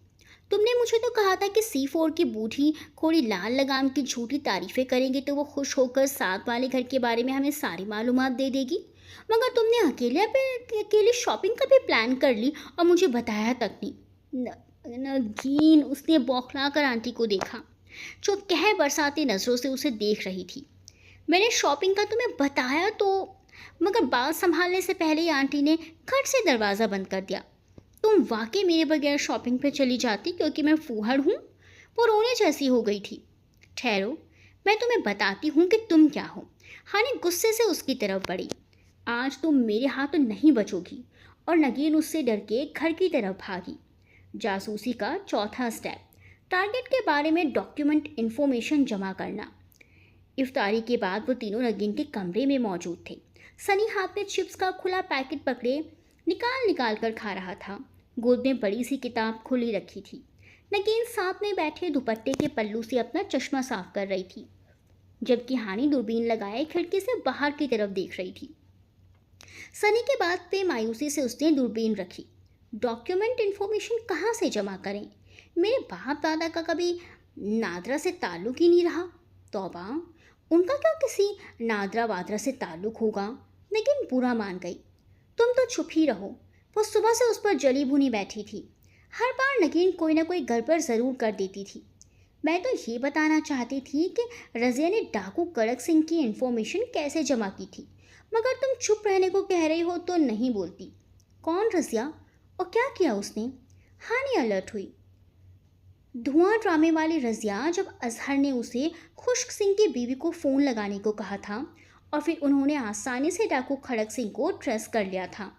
तुमने मुझे तो कहा था कि C4 की बूढ़ी थोड़ी लाल लगाम की झूठी तारीफें करेंगे तो वो खुश होकर साथ वाले घर के बारे में हमें सारी मालूमात दे देगी। मगर तुमने अकेले शॉपिंग का भी प्लान कर ली और मुझे बताया तक नहीं। नगीन, उसने बौखला कर आंटी को देखा, जो कह बरसाती नज़रों से उसे देख रही थी। मैंने शॉपिंग का तुम्हें बताया तो, मगर बात संभालने से पहले ही आंटी ने खट से दरवाज़ा बंद कर दिया। तुम वाकई मेरे बगैर शॉपिंग पे चली जाती क्योंकि मैं फूहड़ हूँ? वो रोने जैसी हो गई थी। ठहरो, मैं तुम्हें बताती हूँ कि तुम क्या हो। हानि गुस्से से उसकी तरफ बढ़ी। आज तुम मेरे हाथों नहीं बचोगी। और नगीन उससे डर के घर की तरफ भागी। जासूसी का चौथा स्टेप, टारगेट के बारे में डॉक्यूमेंट इन्फॉर्मेशन जमा करना। इफ्तारी के बाद वो तीनों नगीन के कमरे में मौजूद थे। सनी हाथ में चिप्स का खुला पैकेट पकड़े निकाल निकाल कर खा रहा था। गोद में बड़ी सी किताब खुली रखी थी। नगीन साथ में बैठे दुपट्टे के पल्लू से अपना चश्मा साफ कर रही थी, जबकि हानि दूरबीन लगाए खिड़की से बाहर की तरफ देख रही थी। सनी के बात पे मायूसी से उसने दूरबीन रखी। डॉक्यूमेंट इन्फॉर्मेशन कहाँ से जमा करें? मेरे बाप दादा का कभी नादरा से ताल्लुक ही नहीं रहा। तौबा, उनका क्या किसी नादरा वादरा से ताल्लुक होगा? लेकिन बुरा मान गई। तुम तो चुप ही रहो। वो सुबह से उस पर जली भुनी बैठी थी। हर बार नगीन कोई ना कोई गड़बड़ ज़रूर कर देती थी। मैं तो ये बताना चाहती थी कि रज़िया ने डाकू कड़क सिंह की इन्फॉर्मेशन कैसे जमा की थी, मगर तुम चुप रहने को कह रही हो तो नहीं बोलती। कौन रज़िया, और क्या किया उसने? हानि अलर्ट हुई। धुआं ड्रामे वाली रज़िया, जब अजहर ने उसे खुश्क सिंह की बीवी को फ़ोन लगाने को कहा था और फिर उन्होंने आसानी से डाकू खड़क सिंह को ट्रेस कर लिया था।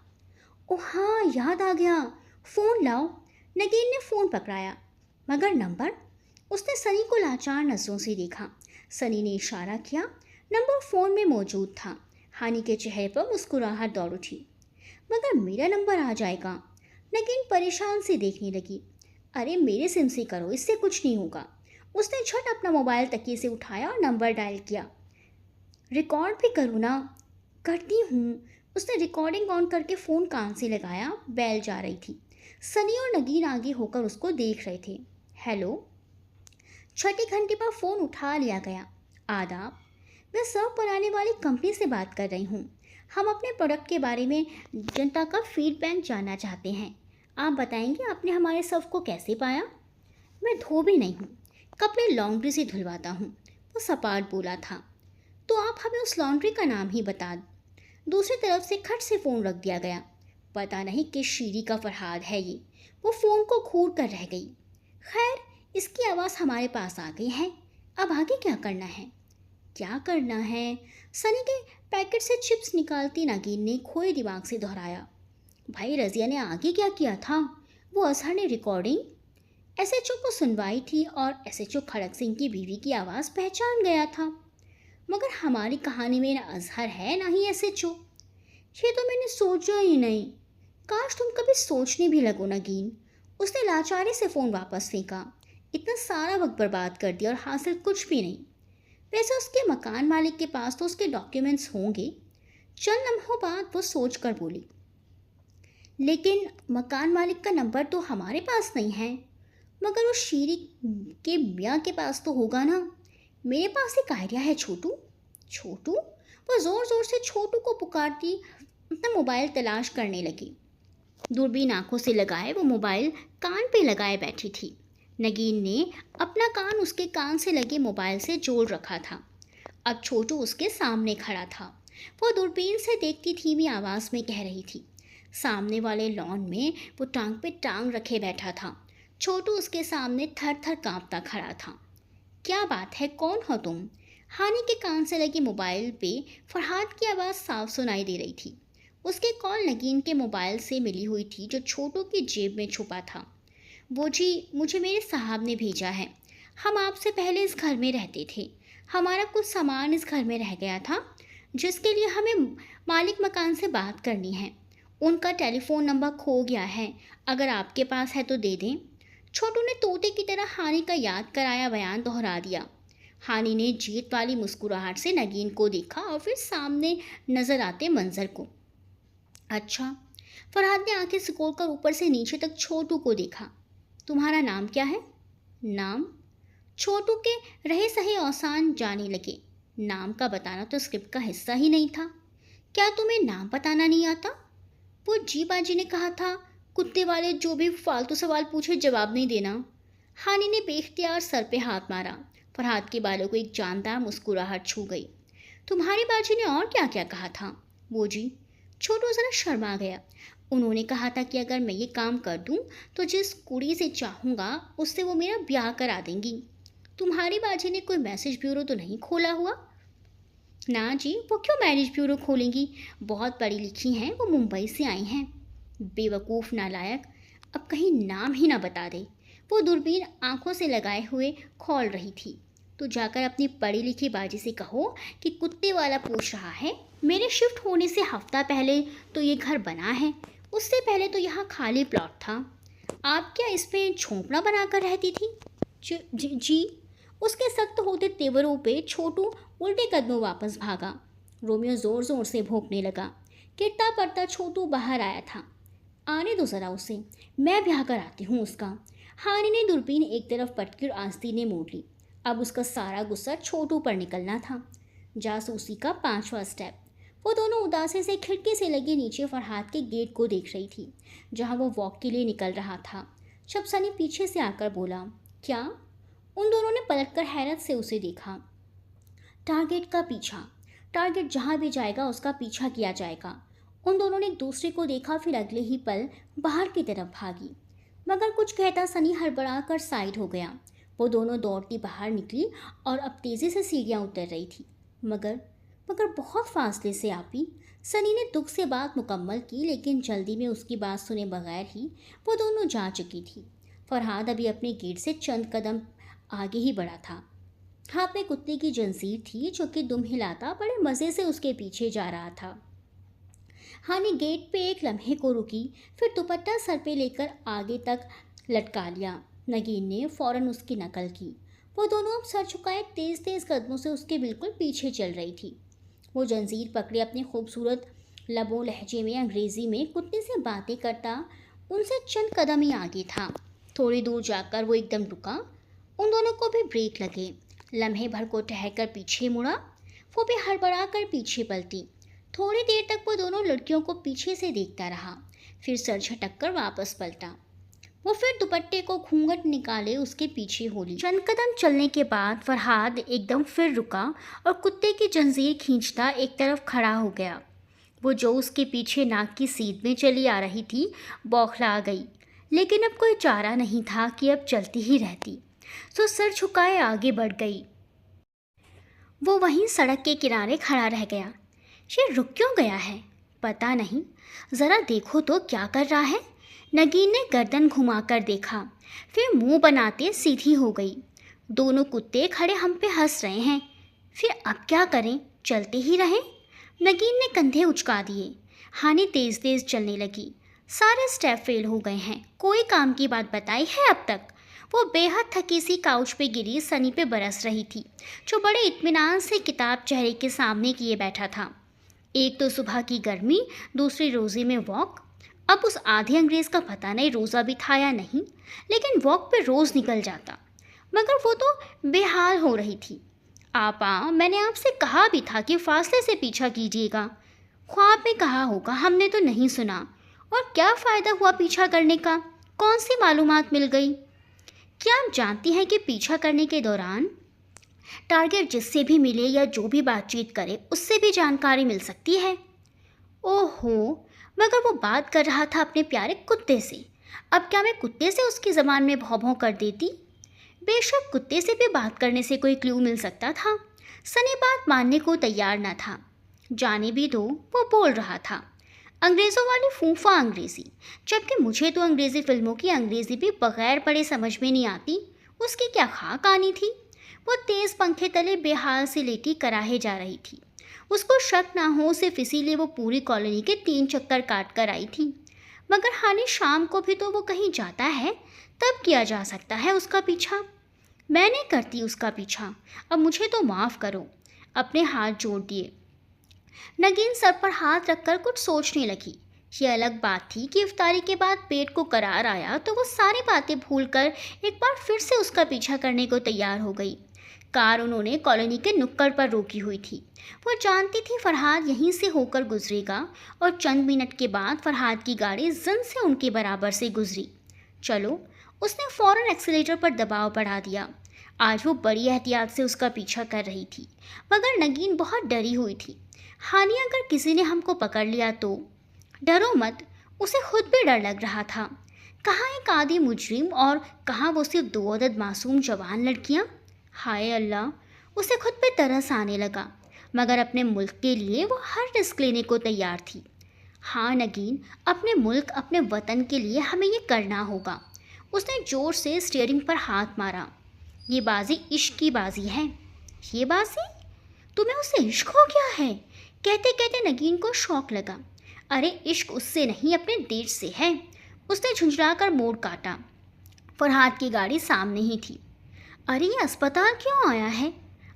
ओह हाँ, याद आ गया। फ़ोन लाओ। नगीन ने फ़ोन पकड़ाया, मगर नंबर? उसने सनी को लाचार नज़रों से देखा। सनी ने इशारा किया। नंबर फ़ोन में मौजूद था। हानि के चेहरे पर मुस्कुराहट दौड़ उठी। मगर मेरा नंबर आ जाएगा। नगीन परेशान से देखने लगी। अरे मेरे सिम से करो, इससे कुछ नहीं होगा। उसने झट अपना मोबाइल तकिए से उठाया और नंबर डायल किया। रिकॉर्ड भी करूँ ना? करती हूँ। उसने रिकॉर्डिंग ऑन करके फ़ोन कान से लगाया। बेल जा रही थी। सनी और नगीन आगे होकर उसको देख रहे थे। हेलो। छठी घंटे पर फ़ोन उठा लिया गया। आदाब, मैं सर्व बनाने वाली कंपनी से बात कर रही हूँ। हम अपने प्रोडक्ट के बारे में जनता का फीडबैक जानना चाहते हैं। आप बताएंगे आपने हमारे सर्व को कैसे पाया? मैं धोबी नहीं हूँ, कपड़े लॉन्ड्री से धुलवाता हूँ, वो सपाट बोला था। तो आप हमें उस लॉन्ड्री का नाम ही बता। दूसरी तरफ से खट से फ़ोन रख दिया गया। पता नहीं किस शीरी का फरहाद है ये। वो फ़ोन को घूर कर रह गई। खैर, इसकी आवाज़ हमारे पास आ गई है। अब आगे क्या करना है? क्या करना है? सनी के पैकेट से चिप्स निकालती नगीन ने खोए दिमाग से दोहराया। भाई, रज़िया ने आगे क्या किया था? वो अजहर ने रिकॉर्डिंग एसएचओ को सुनवाई थी और एसएचओ खड़क सिंह की बीवी की आवाज़ पहचान गया था। मगर हमारी कहानी में ना अजहर है ना ही एसएचओ। ये तो मैंने सोचा ही नहीं। काश तुम कभी सोचने भी लगो नगीन। उसने लाचारी से फ़ोन वापस फेंका। इतना सारा वक्त बर्बाद कर दिया और हासिल कुछ भी नहीं। वैसे उसके मकान मालिक के पास तो उसके डॉक्यूमेंट्स होंगे। चंद लम्हों बाद वो सोच कर बोली, लेकिन मकान मालिक का नंबर तो हमारे पास नहीं है। मगर वो शीरी के मियाँ के पास तो होगा ना। मेरे पास एक आइडिया है छोटू। छोटू? वो ज़ोर ज़ोर से छोटू को पुकारती अपना मोबाइल तलाश करने लगी। दूरबीन आंखों से लगाए वो मोबाइल कान पे लगाए बैठी थी। नगीन ने अपना कान उसके कान से लगे मोबाइल से जोड़ रखा था। अब छोटू उसके सामने खड़ा था। वो दूरबीन से देखती धीमी आवाज़ में कह रही थी। सामने वाले लॉन में वो टांग पे टांग रखे बैठा था। छोटू उसके सामने थर थर कांपता खड़ा था। क्या बात है, कौन हो तुम? हानि के कान से लगी मोबाइल पे फरहाद की आवाज़ साफ सुनाई दे रही थी। उसकी कॉल नगीन के मोबाइल से मिली हुई थी, जो छोटू की जेब में छुपा था। वो जी, मुझे मेरे साहब ने भेजा है। हम आपसे पहले इस घर में रहते थे। हमारा कुछ सामान इस घर में रह गया था, जिसके लिए हमें मालिक मकान से बात करनी है। उनका टेलीफोन नंबर खो गया है, अगर आपके पास है तो दे दें। छोटू ने तोते की तरह हानि का याद कराया बयान दोहरा दिया। हानि ने जीत वाली मुस्कुराहट से नगीन को देखा और फिर सामने नजर आते मंजर को। अच्छा। फरहाद ने आंखें सिकोड़कर ऊपर से नीचे तक छोटू को देखा। तुम्हारा नाम क्या है? नाम? छोटू के रहे सहे औसान जाने लगे। नाम का बताना तो स्क्रिप्ट का हिस्सा ही नहीं था। क्या तुम्हें नाम बताना नहीं आता? वो जी बाजी ने कहा था, कुत्ते वाले जो भी फालतू सवाल पूछे जवाब नहीं देना। हानि ने बेख्तियार सर पे हाथ मारा। फरहाद के बालों को एक जानदार मुस्कुराहट छू गई। तुम्हारी बाजी ने और क्या क्या कहा था? वो जी। छोटू जरा शर्मा गया। उन्होंने कहा था कि अगर मैं ये काम कर दूं तो जिस कुड़ी से चाहूँगा उससे वो मेरा ब्याह करा देंगी। तुम्हारी बाजी ने कोई मैसेज ब्यूरो तो नहीं खोला हुआ? ना जी, वो क्यों मैरिज ब्यूरो खोलेंगी? बहुत पढ़ी लिखी हैं, वो मुंबई से आई हैं। बेवकूफ़ नालायक, अब कहीं नाम ही ना बता दे। वो दूरबीन आंखों से लगाए हुए खोल रही थी। तो जाकर अपनी पढ़ी लिखी बाजी से कहो कि कुत्ते वाला पूछ रहा है। मेरे शिफ्ट होने से हफ्ता पहले तो ये घर बना है, उससे पहले तो यहाँ खाली प्लॉट था। आप क्या इस पे झोंपड़ा बनाकर रहती थी? जी। उसके सख्त होते तेवरों पे छोटू उल्टे कदमों वापस भागा। रोमियो ज़ोर ज़ोर से भौंकने लगा। गिरता पड़ता छोटू बाहर आया था। आने दो ज़रा उसे, मैं ब्याह कर आती हूँ उसका। हानि ने दूरबीन एक तरफ पटकी और आस्ती ने मोड़ ली। अब उसका सारा गुस्सा छोटू पर निकलना था। जासूसी का 5वां स्टेप। वो दोनों उदासी से खिड़की से लगे नीचे फरहाद के गेट को देख रही थी, जहाँ वो वॉक के लिए निकल रहा था। शब्सा ने पीछे से आकर बोला, क्या? उन दोनों ने पलटकर हैरत से उसे देखा। टारगेट का पीछा। टारगेट जहाँ भी जाएगा उसका पीछा किया जाएगा। उन दोनों ने एक दूसरे को देखा, फिर अगले ही पल बाहर की तरफ भागी। मगर कुछ कहता सनी हड़बड़ा कर साइड हो गया। वो दोनों दौड़ती बाहर निकली और अब तेज़ी से सीढ़ियाँ उतर रही थी। मगर बहुत फासले से आपी। सनी ने दुख से बात मुकम्मल की, लेकिन जल्दी में उसकी बात सुने बगैर ही वो दोनों जा चुकी थी। फरहाद अभी अपने गेट से चंद कदम आगे ही बढ़ा था। हाथ में कुत्ते की जंजीर थी जो कि दुम हिलाता बड़े मज़े से उसके पीछे जा रहा था। हानि गेट पे एक लम्हे को रुकी, फिर दुपट्टा सर पे लेकर आगे तक लटका लिया। नगीन ने फौरन उसकी नकल की। वो दोनों अब सर झुकाए तेज तेज कदमों से उसके बिल्कुल पीछे चल रही थी। वो जंजीर पकड़े अपने खूबसूरत लबों लहजे में अंग्रेज़ी में कुत्ते से बातें करता उनसे चंद कदम ही आगे था। थोड़ी दूर जाकर वो एकदम रुका। उन दोनों को भी ब्रेक लगे। लम्हे भर को ठहरकर पीछे मुड़ा। वो भी हड़बड़ा कर पीछे पलटी। थोड़ी देर तक वो दोनों लड़कियों को पीछे से देखता रहा, फिर सर झटक कर वापस पलटा। वो फिर दुपट्टे को घूंघट निकाले उसके पीछे हो ली। चंद कदम चलने के बाद फरहाद एकदम फिर रुका और कुत्ते की जंजीर खींचता एक तरफ खड़ा हो गया। वो जो उसके पीछे नाक की सीध में चली आ रही थी बौखला गई, लेकिन अब कोई चारा नहीं था कि अब चलती ही रहती, तो सर झुकाए आगे बढ़ गई। वो वहीं सड़क के किनारे खड़ा रह गया। ये रुक क्यों गया है? पता नहीं, ज़रा देखो तो क्या कर रहा है। नगीन ने गर्दन घुमाकर देखा, फिर मुंह बनाते सीधी हो गई। दोनों कुत्ते खड़े हम पे हंस रहे हैं। फिर अब क्या करें, चलते ही रहें? नगीन ने कंधे उचका दिए। हानि तेज़ तेज़ चलने लगी। सारे स्टेप फेल हो गए हैं, कोई काम की बात बताई है अब तक? वो बेहद थकी सी काउच पे गिरी सनी पे बरस रही थी, जो बड़े इत्मीनान से किताब चेहरे के सामने किए बैठा था। एक तो सुबह की गर्मी, दूसरी रोज़े में वॉक। अब उस आधे अंग्रेज़ का पता नहीं रोज़ा भी था या नहीं, लेकिन वॉक पे रोज़ निकल जाता। मगर वो तो बेहाल हो रही थी। आपा, मैंने आपसे कहा भी था कि फासले से पीछा कीजिएगा। ख्वाब में कहा होगा, हमने तो नहीं सुना। और क्या फ़ायदा हुआ पीछा करने का? कौन सी मालूमात मिल गई? क्या आप जानती हैं कि पीछा करने के दौरान टारगेट जिससे भी मिले या जो भी बातचीत करे उससे भी जानकारी मिल सकती है? ओहो, मगर वो बात कर रहा था अपने प्यारे कुत्ते से। अब क्या मैं कुत्ते से उसकी ज़बान में भौं भौं कर देती? बेशक कुत्ते से भी बात करने से कोई क्लू मिल सकता था। सनी बात मानने को तैयार न था। जाने भी दो, वो बोल रहा था अंग्रेज़ों वाली फूफा अंग्रेज़ी, जबकि मुझे तो अंग्रेज़ी फिल्मों की अंग्रेज़ी भी बगैर पढ़े समझ में नहीं आती। उसकी क्या खाक आनी थी? वो तेज़ पंखे तले बेहाल से लेटी कराहे जा रही थी। उसको शक ना हो सिर्फ इसीलिए वो पूरी कॉलोनी के 3 चक्कर काट कर आई थी। मगर हानि शाम को भी तो वो कहीं जाता है, तब किया जा सकता है उसका पीछा। मैं नहीं करती उसका पीछा, अब मुझे तो माफ़ करो। अपने हाथ जोड़ दिए। नगीन सर पर हाथ रखकर कुछ सोचने लगी। ये अलग बात थी कि इफ्तारी के बाद पेट को करार आया तो वो सारी बातें भूलकर एक बार फिर से उसका पीछा करने को तैयार हो गई। कार उन्होंने कॉलोनी के नुक्कड़ पर रोकी हुई थी। वो जानती थी फरहाद यहीं से होकर गुजरेगा और चंद मिनट के बाद फरहाद की गाड़ी जन से उनके बराबर से गुजरी। चलो, उसने फ़ौरन एक्सीलेटर पर दबाव बढ़ा दिया। आज वो बड़ी एहतियात से उसका पीछा कर रही थी, मगर नगीन बहुत डरी हुई थी। हानि, अगर किसी ने हमको पकड़ लिया तो? डरो मत, उसे खुद भी डर लग रहा था। कहाँ एक आदि मुजरिम और कहाँ वो सिर्फ दो अदद मासूम जवान लड़कियाँ। हाय अल्लाह, उसे खुद पे तरस आने लगा, मगर अपने मुल्क के लिए वो हर रिस्क लेने को तैयार थी। हाँ नगीन, अपने मुल्क, अपने वतन के लिए हमें ये करना होगा। उसने ज़ोर से स्टीयरिंग पर हाथ मारा। ये बाजी इश्क की बाजी है। ये बाजी? तुम्हें उससे इश्क हो गया है? कहते कहते नगीन को शौक लगा। अरे इश्क उससे नहीं, अपने देश से है। उसने झुंझलाकर मोड़ काटा। फरहाद की गाड़ी सामने ही थी। अरे ये अस्पताल क्यों आया है?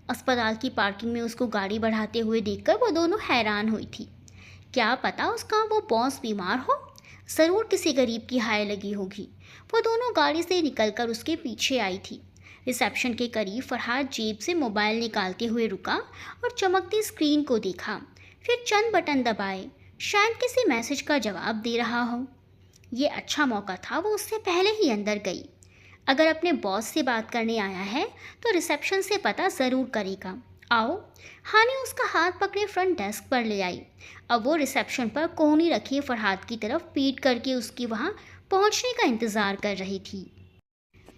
अस्पताल की पार्किंग में उसको गाड़ी बढ़ाते हुए देखकर वो दोनों हैरान हुई थी। क्या पता उसका वो बॉस बीमार हो, ज़रूर किसी गरीब की हाय लगी होगी। वो दोनों गाड़ी से निकलकर उसके पीछे आई थी। रिसेप्शन के करीब फरहाद जेब से मोबाइल निकालते हुए रुका और चमकती स्क्रीन को देखा। फिर चंद बटन दबाए, शायद किसी मैसेज का जवाब दे रहा हो। ये अच्छा मौका था, वो उससे पहले ही अंदर गई। अगर अपने बॉस से बात करने आया है तो रिसेप्शन से पता ज़रूर करेगा। आओ। हानि उसका हाथ पकड़े फ्रंट डेस्क पर ले आई। अब वो रिसेप्शन पर कोहनी रखे फरहाद की तरफ पीट करके उसकी वहाँ पहुँचने का इंतज़ार कर रही थी।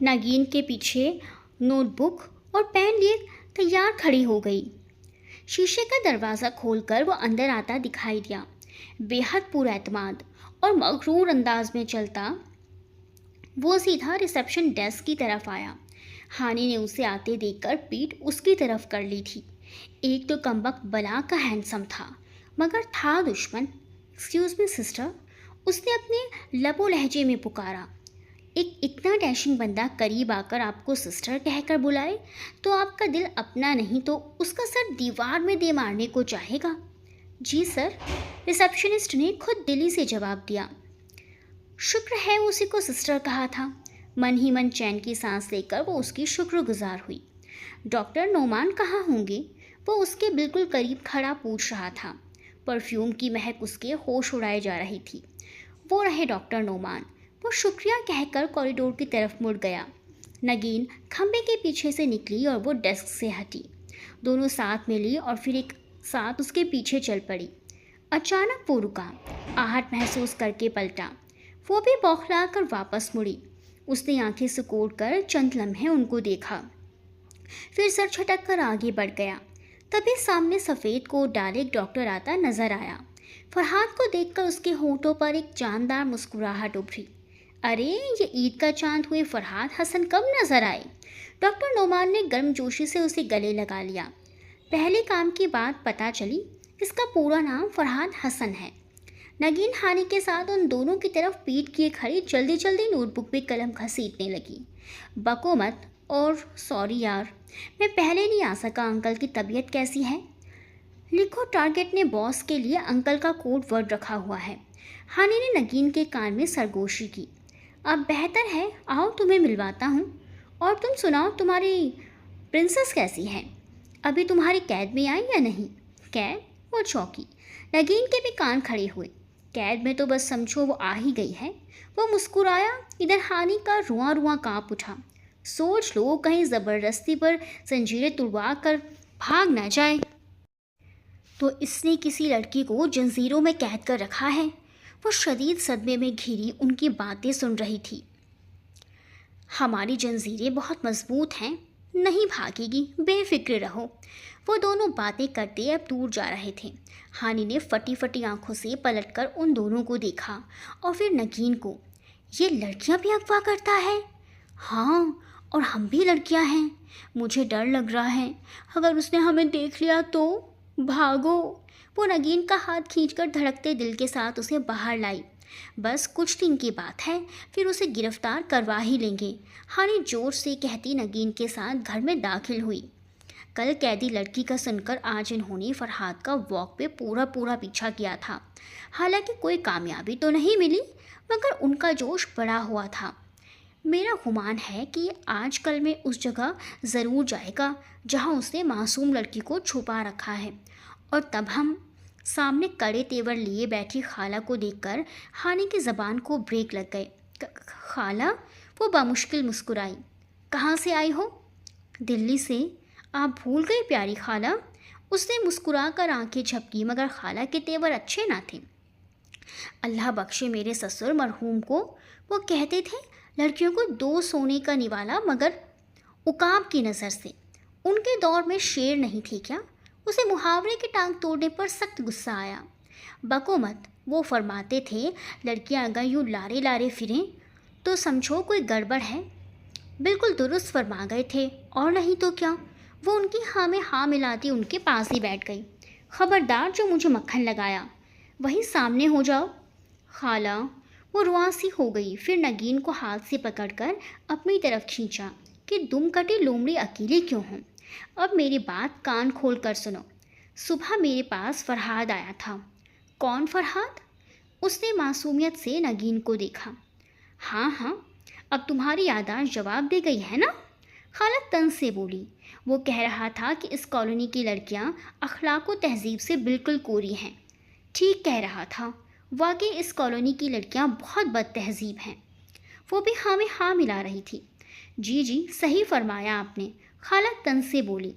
नगीन के पीछे नोटबुक और पेन लिए तैयार खड़ी हो गई। शीशे का दरवाज़ा खोलकर वो अंदर आता दिखाई दिया। बेहद पुरएतमाद और मगरूर अंदाज में चलता वो सीधा रिसेप्शन डेस्क की तरफ आया। हानि ने उसे आते देखकर पीठ उसकी तरफ कर ली थी। एक तो कमबख्त बला का हैंडसम था, मगर था दुश्मन। एक्सक्यूज़ मी सिस्टर, उसने अपने लबो लहजे में पुकारा। एक इतना डैशिंग बंदा करीब आकर आपको सिस्टर कहकर बुलाए तो आपका दिल अपना नहीं तो उसका सर दीवार में दे मारने को चाहेगा। जी सर, रिसेप्शनिस्ट ने खुद दिली से जवाब दिया। शुक्र है उसी को सिस्टर कहा था। मन ही मन चैन की सांस लेकर वो उसकी शुक्रगुजार हुई। डॉक्टर नोमान कहाँ होंगे? वो उसके बिल्कुल करीब खड़ा पूछ रहा था। परफ्यूम की महक उसके होश उड़ाए जा रही थी। वो रहे डॉक्टर नोमान। वो शुक्रिया कहकर कॉरिडोर की तरफ मुड़ गया। नगीन खंबे के पीछे से निकली और वो डेस्क से हटी। दोनों साथ मिली और फिर एक साथ उसके पीछे चल पड़ी। अचानक वो रुका, आहट महसूस करके पलटा। वो भी बौखला कर वापस मुड़ी। उसने आंखें सिकोड़ कर चंद लम्हे उनको देखा, फिर सर छटक कर आगे बढ़ गया। तभी सामने सफ़ेद कोट डाले एक डॉक्टर आता नजर आया। फरहाद को देखकर उसके होठों पर एक जानदार मुस्कुराहट उभरी। अरे ये ईद का चांद हुए फरहाद हसन कब नजर आए? डॉक्टर नोमान ने गर्मजोशी से उसे गले लगा लिया। पहले काम की बात पता चली, इसका पूरा नाम फरहाद हसन है। नगीन हानि के साथ उन दोनों की तरफ पीठ किए खड़ी जल्दी जल्दी नोटबुक पे कलम घसीटने लगी। बको मत, और सॉरी यार, मैं पहले नहीं आ सका। अंकल की तबीयत कैसी है? लिखो, टारगेट ने बॉस के लिए अंकल का कोड वर्ड रखा हुआ है। हानि ने नगीन के कान में सरगोशी की। अब बेहतर है, आओ तुम्हें मिलवाता हूँ। और तुम सुनाओ, तुम्हारी प्रिंसेस कैसी है? अभी तुम्हारी कैद में आई या नहीं? कैद? वो चौंकी। नगीन के भी कान खड़े हुए। कैद में तो बस समझो वो आ ही गई है। वो मुस्कुराया। इधर हानि का रुआं रुआं काँप उठा। सोच लो कहीं ज़बरदस्ती पर जंजीरें तुड़वा कर भाग ना जाए तो इसने किसी लड़की को जंजीरों में कैद कर रखा है। वो शदीद सदमे में घिरी उनकी बातें सुन रही थी। हमारी जंजीरें बहुत मजबूत हैं, नहीं भागेगी, बेफिक्र रहो। वो दोनों बातें करते अब दूर जा रहे थे। हानि ने फटी फटी आंखों से पलटकर उन दोनों को देखा और फिर नगीन को। ये लड़कियां भी अगवा करता है? हाँ, और हम भी लड़कियां हैं। मुझे डर लग रहा है, अगर उसने हमें देख लिया तो। भागो। वो नगीन का हाथ खींचकर धड़कते दिल के साथ उसे बाहर लाई। बस कुछ दिन की बात है, फिर उसे गिरफ्तार करवा ही लेंगे। हानि जोर से कहती नगीन के साथ घर में दाखिल हुई। कल कैदी लड़की का सुनकर आज इन्होंने फरहाद का वॉक पे पूरा पूरा पीछा किया था। हालांकि कोई कामयाबी तो नहीं मिली, मगर उनका जोश बढ़ा हुआ था। मेरा गुमान है कि आजकल में उस जगह ज़रूर जाएगा जहाँ उसने मासूम लड़की को छुपा रखा है। और तब हम सामने कड़े तेवर लिए बैठी खाला को देखकर हानि की ज़बान को ब्रेक लग गए। खाला, वो बामुश्किल मुस्कुराई। कहाँ से आई हो? दिल्ली से। आप भूल गई प्यारी खाला। उसने मुस्कुरा कर आंखें झपकी, मगर खाला के तेवर अच्छे ना थे। अल्लाह बख्शे मेरे ससुर मरहूम को, वो कहते थे लड़कियों को दो सोने का निवाला, मगर उकाब की नज़र से। उनके दौर में शेर नहीं थे क्या? उसे मुहावरे की टांग तोड़ने पर सख्त गुस्सा आया। बको मत, वो फरमाते थे लड़कियां अगर यूँ लारे लारे फिरें तो समझो कोई गड़बड़ है। बिल्कुल दुरुस्त फरमा गए थे, और नहीं तो क्या। वो उनकी हाँ में हाँ मिलाती उनके पास ही बैठ गई। खबरदार जो मुझे मक्खन लगाया, वहीं सामने हो जाओ। खाला, वो रुआसी हो गई, फिर नगीन को हाथ से पकड़कर अपनी तरफ खींचा कि दुम कटी लोमड़ी अकेली क्यों हूँ। अब मेरी बात कान खोल कर सुनो। सुबह मेरे पास फरहाद आया था। कौन फरहाद? उसने मासूमियत से नगीन को देखा। हाँ हाँ, अब तुम्हारी याददाश्त जवाब दे गई है ना? खाला तंज से बोली। वो कह रहा था कि इस कॉलोनी की लड़कियां अखलाक व तहजीब से बिल्कुल कोरी हैं। ठीक कह रहा था। वाकई इस कॉलोनी की लड़कियां बहुत बद तहजीब हैं। वो भी हाँ में हाँ मिला रही थी। जी जी, सही फरमाया आपने, खाला तंज से बोली।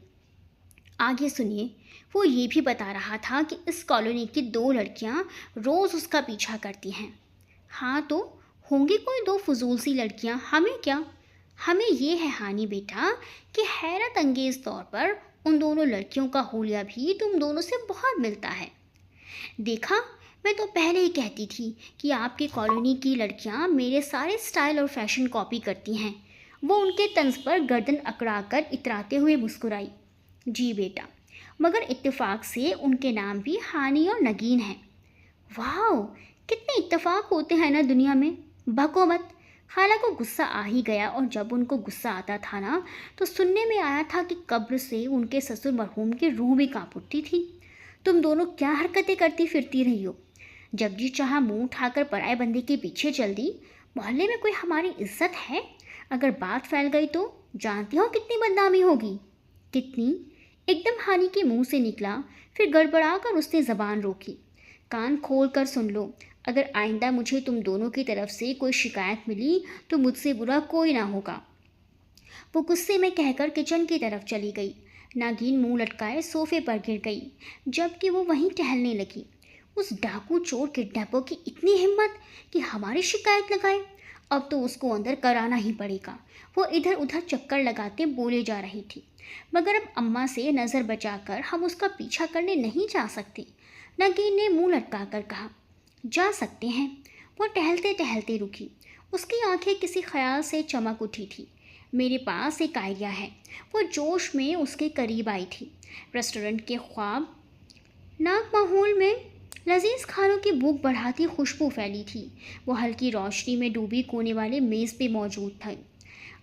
आगे सुनिए। वो ये भी बता रहा था कि इस कॉलोनी की दो लड़कियां रोज़ उसका पीछा करती हैं। हाँ तो होंगी कोई दो फजूल सी लड़कियां, हमें क्या। हमें ये है हानि बेटा कि हैरत अंगेज़ तौर पर उन दोनों लड़कियों का हुलिया भी तुम दोनों से बहुत मिलता है। देखा, मैं तो पहले ही कहती थी कि आपकी कॉलोनी की लड़कियां मेरे सारे स्टाइल और फैशन कॉपी करती हैं। वो उनके तंज पर गर्दन अकड़ाकर इतराते हुए मुस्कुराई। जी बेटा, मगर इत्तेफाक से उनके नाम भी हानि और नगीन हैं। वाह, कितने इत्तेफाक होते हैं ना दुनिया में। बको मत। खाला को गुस्सा आ ही गया, और जब उनको गुस्सा आता था ना, तो सुनने में आया था कि कब्र से उनके ससुर मरहूम की रूह भी कांप उठती थी। तुम दोनों क्या हरकतें करती फिरती रही हो? जब जी चाहा मुंह उठाकर पराए बंदे के पीछे चल दी। मोहल्ले में कोई हमारी इज्जत है? अगर बात फैल गई तो जानती हो कितनी बदनामी होगी। कितनी? एकदम हानि के मुंह से निकला, फिर गड़बड़ा कर उसने जबान रोकी। कान खोल कर सुन लो। अगर आइंदा मुझे तुम दोनों की तरफ से कोई शिकायत मिली तो मुझसे बुरा कोई ना होगा। वो गुस्से में कहकर किचन की तरफ चली गई। नागिन मुंह लटकाए सोफे पर गिर गई, जबकि वो वहीं टहलने लगी। उस डाकू चोर किडनैपर की इतनी हिम्मत कि हमारी शिकायत लगाए। अब तो उसको अंदर कराना ही पड़ेगा। वो इधर उधर चक्कर लगाते बोले जा रही थी। मगर अब अम्मा से नज़र बचाकर हम उसका पीछा करने नहीं जा सकते। नगीन ने मुंह लटकाकर कहा। जा सकते हैं। वो टहलते टहलते रुकी। उसकी आंखें किसी ख्याल से चमक उठी थी। मेरे पास एक आइडिया है। वो जोश में उसके करीब आई थी। रेस्टोरेंट के ख्वाब नाक माहौल में लजीज खानों की भूख बढ़ाती खुशबू फैली थी। वो हल्की रोशनी में डूबी कोने वाले मेज़ पे मौजूद था।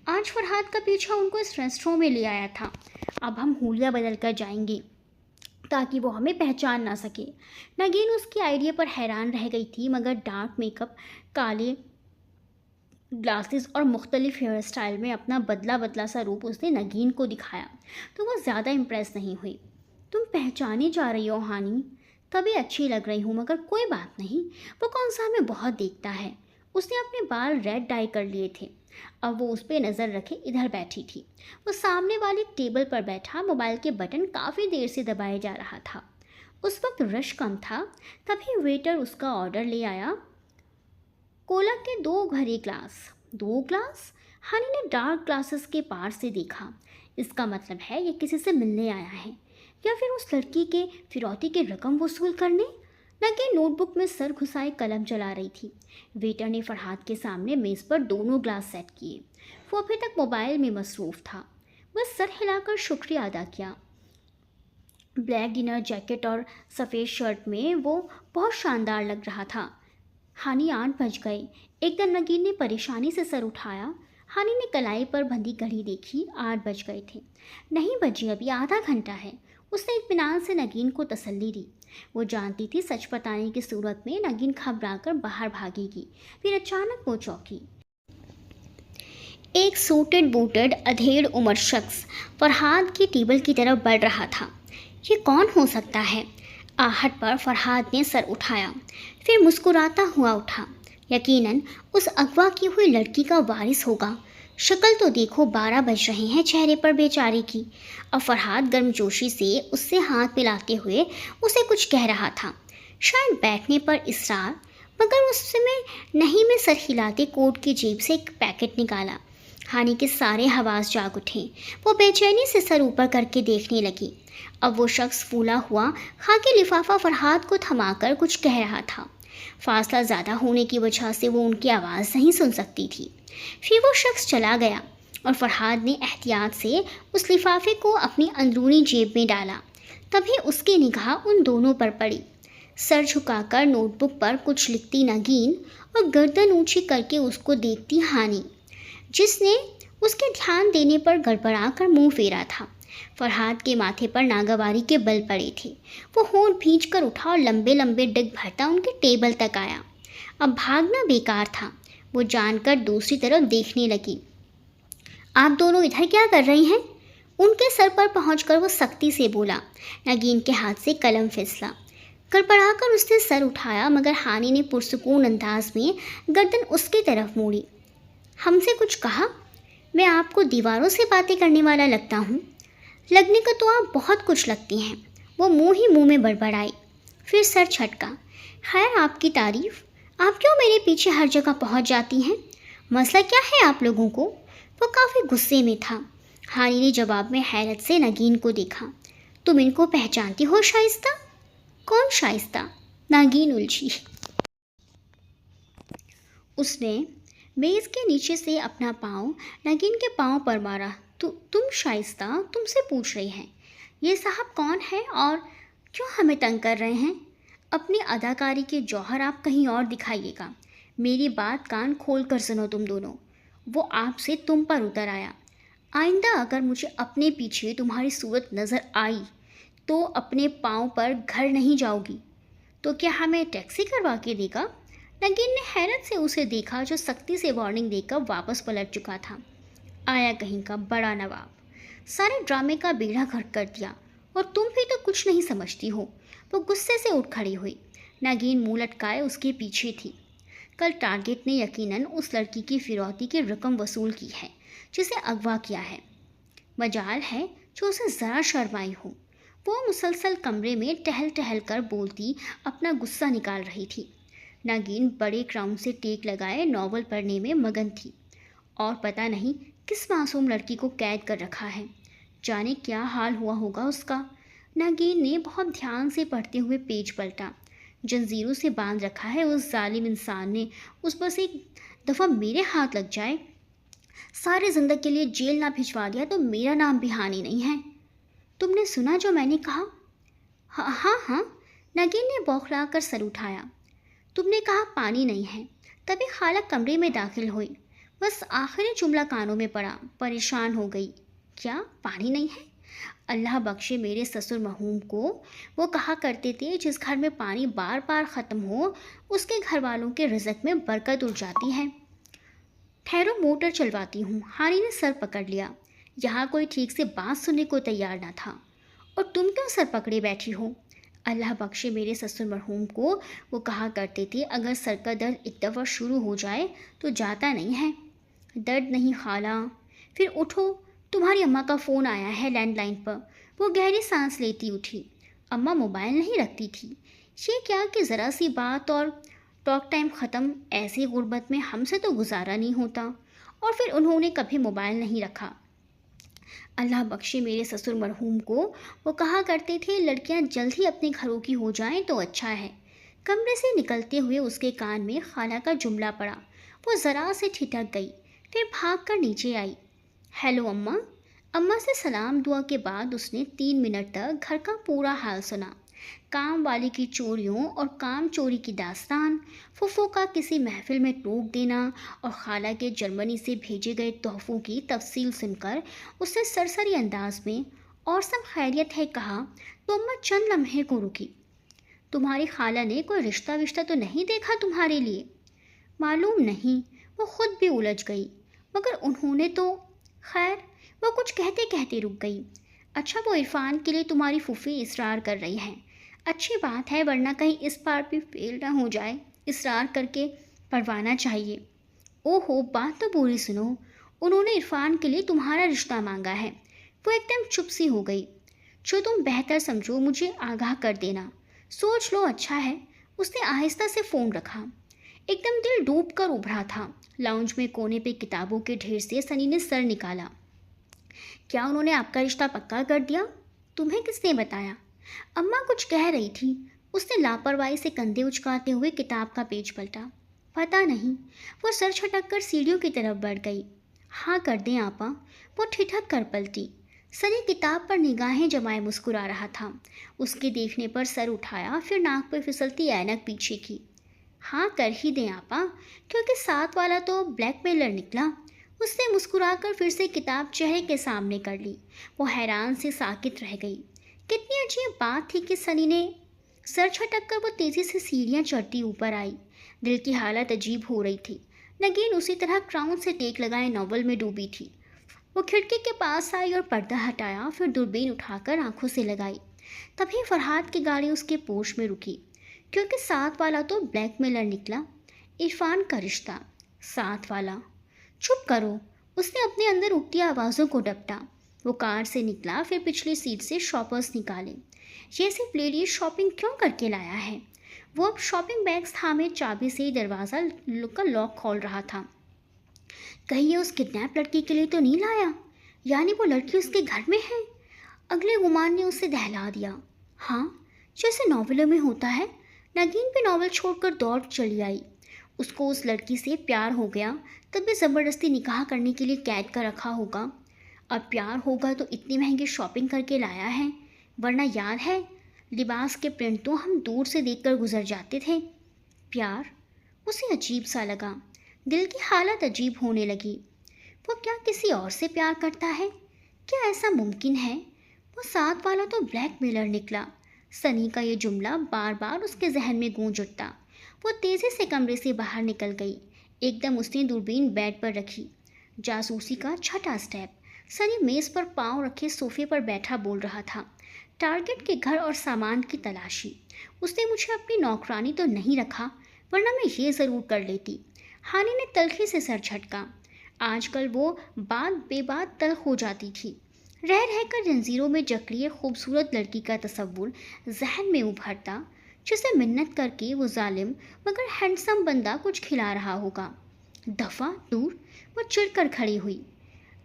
आज फरहाद का पीछा उनको इस रेस्टोरेंट में ले आया था। अब हम हुलिया बदल कर जाएंगे ताकि वो हमें पहचान ना सके। नगीन उसकी आइडिया पर हैरान रह गई थी, मगर डार्क मेकअप, काले ग्लासेस और मुख्तलिफ हेयर स्टाइल में अपना बदला बदला सा रूप उसने नगीन को दिखाया तो वह ज़्यादा इम्प्रेस नहीं हुई। तुम पहचानी जा रही हो हानि, तभी अच्छी लग रही हूँ, मगर कोई बात नहीं। वो कौन सा हमें बहुत देखता है। उसने अपने बाल रेड डाई कर लिए थे। अब वो उस पर नज़र रखे इधर बैठी थी। वो सामने वाली टेबल पर बैठा मोबाइल के बटन काफ़ी देर से दबाए जा रहा था। उस वक्त रश कम था। तभी वेटर उसका ऑर्डर ले आया। कोला के दो भरे ग्लास। दो ग्लास? हनी ने डार्क ग्लासेस के पार से देखा। इसका मतलब है ये किसी से मिलने आया है, या फिर उस लड़की के फिरौती की रकम वसूल करने। नगी नोटबुक में सर घुसाए कलम चला रही थी। वेटर ने फरहाद के सामने मेज़ पर दोनों ग्लास सेट किए। वो अभी तक मोबाइल में मसरूफ़ था। वह सर हिलाकर शुक्रिया अदा किया। ब्लैक डिनर जैकेट और सफ़ेद शर्ट में वो बहुत शानदार लग रहा था। हानि 8 बज गए। एकदम नगीन ने परेशानी से सर उठाया। हानि ने कलाई पर बंधी घड़ी देखी। 8 बज गए थे। नहीं बजी, अभी आधा घंटा है। उसने इत्मीनान से नगीन को तसल्ली दी। वो जानती थी सच बताने की सूरत में नगीन घबराकर बाहर भागेगी। फिर अचानक वो चौंकी। एक सूटेड बूटेड अधेड़ उम्र शख्स फरहाद की टेबल की तरफ बढ़ रहा था। ये कौन हो सकता है? आहट पर फरहाद ने सर उठाया, फिर मुस्कुराता हुआ उठा। यकीनन उस अगवा की हुई लड़की का वारिस होगा। शक्ल तो देखो, 12 बज रहे हैं चेहरे पर बेचारे की। अब फरहाद गर्मजोशी से उससे हाथ मिलाते हुए उसे कुछ कह रहा था, शायद बैठने पर इसरार, मगर उस समय नहीं में सर हिलाते कोट की जेब से एक पैकेट निकाला। हानि के सारे हवास जाग उठे। वो बेचैनी से सर ऊपर करके देखने लगी। अब वो शख्स फूला हुआ खाकी लिफाफा फरहाद को थमाकर कुछ कह रहा था। फासला ज़्यादा होने की वजह से वो उनकी आवाज़ नहीं सुन सकती थी। फिर वो शख्स चला गया और फरहाद ने एहतियात से उस लिफाफे को अपनी अंदरूनी जेब में डाला। तभी उसकी निगाह उन दोनों पर पड़ी। सर झुकाकर नोटबुक पर कुछ लिखती नगीन और गर्दन ऊंची करके उसको देखती हानि, जिसने उसके ध्यान देने पर गड़बड़ा कर मुंह फेरा था। फरहाद के माथे पर नागवारी के बल पड़े थे। वो होंठ भींच कर उठा और लंबे लंबे डिग भरता उनके टेबल तक आया। अब भागना बेकार था। वो जानकर दूसरी तरफ देखने लगी। आप दोनों इधर क्या कर रही हैं? उनके सर पर पहुंचकर वो सख्ती से बोला। नगीन के हाथ से कलम फिसला। गड़बड़ाकर उसने सर उठाया, मगर हानि ने पुरसुकून अंदाज में गर्दन उसकी तरफ मोड़ी। हमसे कुछ कहा? मैं आपको दीवारों से बातें करने वाला लगता हूँ? लगने को तो आप बहुत कुछ लगती हैं। वो मुंह ही मुंह में बड़बड़ाई, फिर सर छटका। खैर, आपकी तारीफ। आप क्यों मेरे पीछे हर जगह पहुँच जाती हैं? मसला क्या है आप लोगों को? वो काफ़ी गुस्से में था। हानि ने जवाब में हैरत से नगीन को देखा। तुम इनको पहचानती हो शाइस्ता? कौन शाइस्ता? नागिन उलझी। उसने मेज़ के नीचे से अपना पाँव नगीन के पाँव पर मारा। तुम शाइस्ता, तुमसे पूछ रही हैं। ये साहब कौन है और क्यों हमें तंग कर रहे हैं? अपनी अदाकारी के जौहर आप कहीं और दिखाइएगा। मेरी बात कान खोल कर सुनो तुम दोनों। वो आपसे तुम पर उतर आया। आइंदा अगर मुझे अपने पीछे तुम्हारी सूरत नज़र आई तो अपने पाँव पर घर नहीं जाओगी। तो क्या हमें टैक्सी करवा के देगा? नगीन ने हैरत से उसे देखा, जो सख्ती से वार्निंग देकर वापस पलट चुका था। आया कहीं का बड़ा नवाब, सारे ड्रामे का बेड़ा गर्क कर दिया। और तुम भी तो कुछ नहीं समझती हो। वो गुस्से से उठ खड़ी हुई। नगीन मुंह लटकाए उसके पीछे थी। कल टारगेट ने यकीनन उस लड़की की फिरौती की रकम वसूल की है जिसे अगवा किया है। मजाल है जो उसे ज़रा शर्माई हो। वो मुसलसल कमरे में टहल टहल कर बोलती अपना गुस्सा निकाल रही थी। नागिन बड़े क्राउन से टेक लगाए नॉवल पढ़ने में मगन थी और पता नहीं किस मासूम लड़की को कैद कर रखा है। जाने क्या हाल हुआ होगा उसका। नागिन ने बहुत ध्यान से पढ़ते हुए पेज पलटा। जंजीरों से बांध रखा है उस जालिम इंसान ने। उस बस एक दफ़ा मेरे हाथ लग जाए, सारे ज़िंदगी के लिए जेल ना भिजवा दिया तो मेरा नाम भी हानि नहीं है। तुमने सुना जो मैंने कहा? हाँ हाँ हाँ, नागिन ने बौखला कर सर उठाया। तुमने कहा पानी नहीं है, तभी खाला कमरे में दाखिल हुई। बस आखिरी जुमला कानों में पड़ा, परेशान हो गई। क्या पानी नहीं है? अल्लाह बख्शे मेरे ससुर मरहूम को। वो कहा करते थे जिस घर में पानी बार बार ख़त्म हो उसके घर वालों के रिज़्क में बरकत उड़ जाती है। ठहरो, मोटर चलवाती हूँ। हानि ने सर पकड़ लिया। यहाँ कोई ठीक से बात सुनने को तैयार न था। और तुम क्यों सर पकड़े बैठी हो? अल्लाह बख्शे मेरे ससुर मरहूम को। वो कहा करते थे अगर सर का दर्द एक दफ़ा शुरू हो जाए तो जाता नहीं है। दर्द नहीं खाला। फिर उठो, तुम्हारी अम्मा का फ़ोन आया है लैंडलाइन पर। वो गहरी सांस लेती उठी। अम्मा मोबाइल नहीं रखती थी। ये क्या कि ज़रा सी बात और टॉक टाइम ख़त्म। ऐसी गुर्बत में हमसे तो गुजारा नहीं होता। और फिर उन्होंने कभी मोबाइल नहीं रखा। अल्लाह बख्शे मेरे ससुर मरहूम को। वो कहा करते थे लड़कियां जल्द ही अपने घरों की हो जाएं तो अच्छा है। कमरे से निकलते हुए उसके कान में खाला का जुमला पड़ा। वो ज़रा से ठिठक गई, फिर भाग कर नीचे आई। हेलो अम्मा। अम्मा से सलाम दुआ के बाद उसने 3 मिनट तक घर का पूरा हाल सुना। काम वाली की चोरियों और काम चोरी की दास्तान, फुफो का किसी महफिल में टोक देना और खाला के जर्मनी से भेजे गए तोहफों की तफसील सुनकर उसने सरसरी अंदाज में और सब खैरियत है कहा तो अम्मा चंद लम्हे को रुकी। तुम्हारी खाला ने कोई रिश्ता विश्ता तो नहीं देखा तुम्हारे लिए? मालूम नहीं। वो खुद भी उलझ गई। मगर उन्होंने तो खैर, वो कुछ कहते कहते रुक गई। अच्छा, वो इरफान के लिए तुम्हारी फूफी इसरार कर रही हैं। अच्छी बात है, वरना कहीं इस बार भी फेल ना हो जाए। इसरार करके पढ़वाना चाहिए। ओहो, बात तो पूरी सुनो। उन्होंने इरफान के लिए तुम्हारा रिश्ता मांगा है। वो एकदम चुप सी हो गई। जो तुम बेहतर समझो मुझे आगाह कर देना। सोच लो, अच्छा है। उसने आहिस्ता से फ़ोन रखा। एकदम दिल डूब कर उभरा था। लाउंज में कोने पे किताबों के ढेर से सनी ने सर निकाला। क्या उन्होंने आपका रिश्ता पक्का कर दिया? तुम्हें किसने बताया? अम्मा कुछ कह रही थी। उसने लापरवाही से कंधे उचकाते हुए किताब का पेज पलटा। पता नहीं। वो सर छटक कर सीढ़ियों की तरफ बढ़ गई। हाँ कर दें आपा। वो ठिठक कर पलटी। सनी किताब पर निगाहें जमाए मुस्कुरा रहा था। उसके देखने पर सर उठाया, फिर नाक पर फिसलती ऐनक पीछे की। हाँ कर ही दें आपा, क्योंकि साथ वाला तो ब्लैकमेलर निकला। उसने मुस्कुराकर फिर से किताब चेहरे के सामने कर ली। वो हैरान से साकित रह गई। कितनी अजीब बात थी कि सनी ने सर छटक कर वो तेजी से सीढ़ियां चढ़ती ऊपर आई। दिल की हालत अजीब हो रही थी। नगीन उसी तरह क्राउन से टेक लगाए नॉवल में डूबी थी। वो खिड़की के पास आई और पर्दा हटाया, फिर दूरबीन उठाकर आंखों से लगाई। तभी फरहाद की गाड़ी उसके पोर्च में रुकी, क्योंकि साथ वाला तो ब्लैकमेलर निकला। इरफान का रिश्ता, साथ वाला। चुप करो। उसने अपने अंदर उठती आवाज़ों को डपटा। वो कार से निकला, फिर पिछली सीट से शॉपर्स निकाले। ये सिर्फ लेडीज शॉपिंग क्यों करके लाया है? वो अब शॉपिंग बैग्स थामे चाबी से ही दरवाज़ा का लॉक खोल रहा था। कहीं ये उस किडनैप लड़की के लिए तो नहीं लाया? यानी वो लड़की उसके घर में है? अगले गुमान ने उसे दहला दिया। हाँ, जैसे नॉवेलों में होता है। नगीन भी नॉवल छोड़कर दौड़ चली आई। उसको उस लड़की से प्यार हो गया, तब भी ज़बरदस्ती निकाह करने के लिए कैद कर रखा होगा। अब प्यार होगा तो इतनी महंगी शॉपिंग करके लाया है। वरना याद है, लिबास के प्रिंट तो हम दूर से देखकर गुजर जाते थे। प्यार? उसे अजीब सा लगा। दिल की हालत अजीब होने लगी। वो क्या किसी और से प्यार करता है? क्या ऐसा मुमकिन है? वो साथ वाला तो ब्लैकमेलर निकला। सनी का ये जुमला बार बार उसके जहन में गूंज उठता। वो तेज़ी से कमरे से बाहर निकल गई। एकदम उसने दूरबीन बेड पर रखी। जासूसी का छठा स्टेप। सनी मेज़ पर पाँव रखे सोफे पर बैठा बोल रहा था। टारगेट के घर और सामान की तलाशी। उसने मुझे अपनी नौकरानी तो नहीं रखा, वरना मैं ये ज़रूर कर लेती। हानि ने तलखी से सर झटका। आजकल वो बात बेबात तल्ख हो जाती थी। रह रहकर जंजीरों में जकड़ी खूबसूरत लड़की का तस्वुर जहन में उभरता, जिसे मिन्नत करके वो जालिम मगर हैंडसम बंदा कुछ खिला रहा होगा। दफ़ा दूर। वो चिढ़कर खड़ी हुई।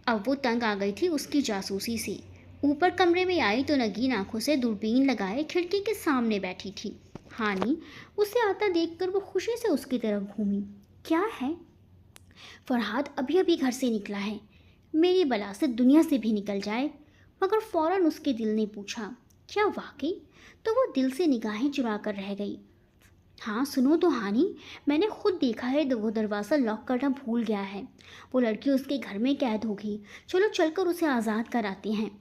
अब वो तंग आ गई थी उसकी जासूसी से। ऊपर कमरे में आई तो नगीन आंखों से दूरबीन लगाए खिड़की के सामने बैठी थी। हानि उसे आता देखकर वो खुशी से उसकी तरफ घूमी। क्या है? फरहाद अभी अभी घर से निकला है। मेरी बला से दुनिया से भी निकल जाए। मगर फौरन उसके दिल ने पूछा, क्या वाकई? तो वो दिल से निगाहें चुरा कर रह गई। हाँ सुनो तो हानि, मैंने खुद देखा है, वो दरवाज़ा लॉक करना भूल गया है। वो लड़की उसके घर में कैद होगी। चलो चलकर उसे आज़ाद कराते हैं।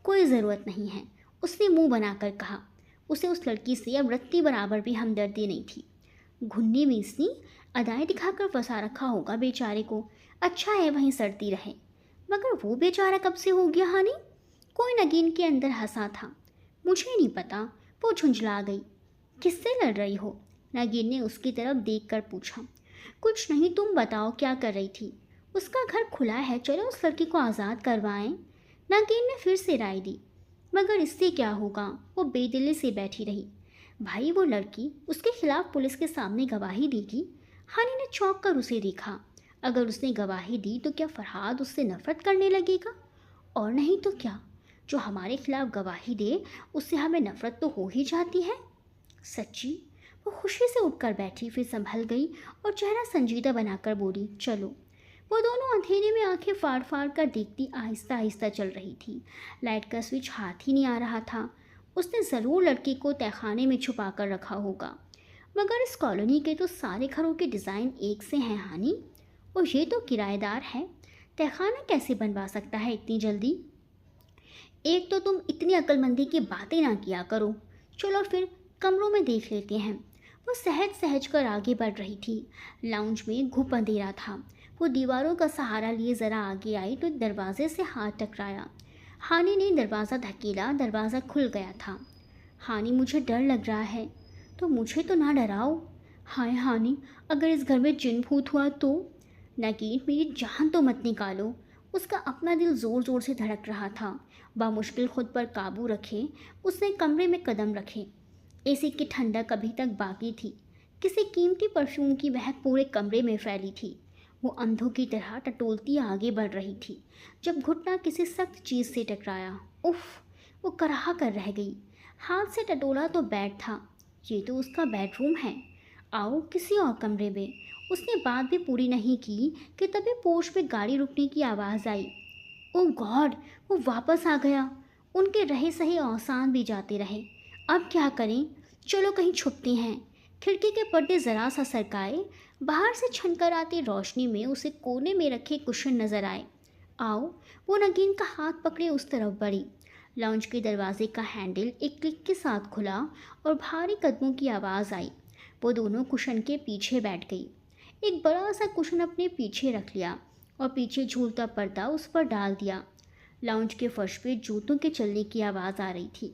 कोई ज़रूरत नहीं है, उसने मुंह बनाकर कहा। उसे उस लड़की से अब रत्ती बराबर भी हमदर्दी नहीं थी। घुन्नी मीसनी अदाएँ दिखाकर फंसा रखा होगा बेचारे को। अच्छा है वहीं सड़ती रहे। मगर वो बेचारा कब से हो गया हानि? कोई नगीन के अंदर हंसा था। मुझे नहीं पता। वो झुंझला गई। किससे लड़ रही हो? नगीन ने उसकी तरफ देखकर पूछा। कुछ नहीं, तुम बताओ क्या कर रही थी? उसका घर खुला है, चलो उस लड़की को आज़ाद करवाएं। नगीन ने फिर से राय दी। मगर इससे क्या होगा? वो बेदिली से बैठी रही। भाई वो लड़की उसके खिलाफ पुलिस के सामने गवाही देगी। हानि ने चौंक कर उसे देखा। अगर उसने गवाही दी तो क्या फरहाद उससे नफरत करने लगेगा? और नहीं तो क्या, जो हमारे खिलाफ गवाही दे उससे हमें नफरत तो हो ही जाती है। सच्ची? वो खुशी से उठकर बैठी, फिर संभल गई और चेहरा संजीदा बनाकर बोली, चलो। वो दोनों अंधेरे में आंखें फाड़ फाड़ कर देखती आहिस्ता आहिस्ता चल रही थी। लाइट का स्विच हाथ ही नहीं आ रहा था। उसने ज़रूर लड़की को तहखाने में छुपा कर रखा होगा। मगर इस कॉलोनी के तो सारे घरों के डिज़ाइन एक से हैं हानि। और ये तो किराएदार है, तहखाना कैसे बनवा सकता है इतनी जल्दी? एक तो तुम इतनी अक्लमंदी की बातें ना किया करो। चलो फिर कमरों में देख लेते हैं। वो सहज सहज कर आगे बढ़ रही थी। लाउंज में घुप अंधेरा था। वो दीवारों का सहारा लिए ज़रा आगे आई तो दरवाजे से हाथ टकराया। हानि ने दरवाज़ा धकेला, दरवाज़ा खुल गया था। हानि, मुझे डर लग रहा है। तो मुझे तो ना डराओ। हाय हानि, अगर इस घर में जिन भूत हुआ तो? नगीन, मेरी जान तो मत निकालो। उसका अपना दिल ज़ोर ज़ोर से धड़क रहा था। बामुश्किल खुद पर काबू रखे उसने कमरे में कदम रखे। एसी की ठंडक अभी तक बाकी थी। किसी कीमती परफ्यूम की महक पूरे कमरे में फैली थी। वो अंधों की तरह टटोलती आगे बढ़ रही थी। जब घुटना किसी सख्त चीज़ से टकराया, उफ! वो कराह कर रह गई। हाथ से टटोला तो बेड था। ये तो उसका बेडरूम है। आओ किसी और कमरे में। उसने बात भी पूरी नहीं की कि तभी पोर्च पे गाड़ी रुकने की आवाज़ आई। ओह गॉड! वो वापस आ गया। उनके रहे सहे औसान भी जाते रहे। अब क्या करें? चलो कहीं छुपते हैं। खिड़की के पर्दे ज़रा सा सरकाए। बाहर से छनकर आती रोशनी में उसे कोने में रखे कुशन नजर आए। आओ। वो नगीन का हाथ पकड़े उस तरफ बढ़ी। लॉन्च के दरवाजे का हैंडल एक क्लिक के साथ खुला और भारी कदमों की आवाज़ आई। वो दोनों कुशन के पीछे बैठ गई। एक बड़ा सा कुशन अपने पीछे रख लिया और पीछे झूलता पर्दा उस पर डाल दिया। लाउंज के फर्श पे जूतों के चलने की आवाज़ आ रही थी।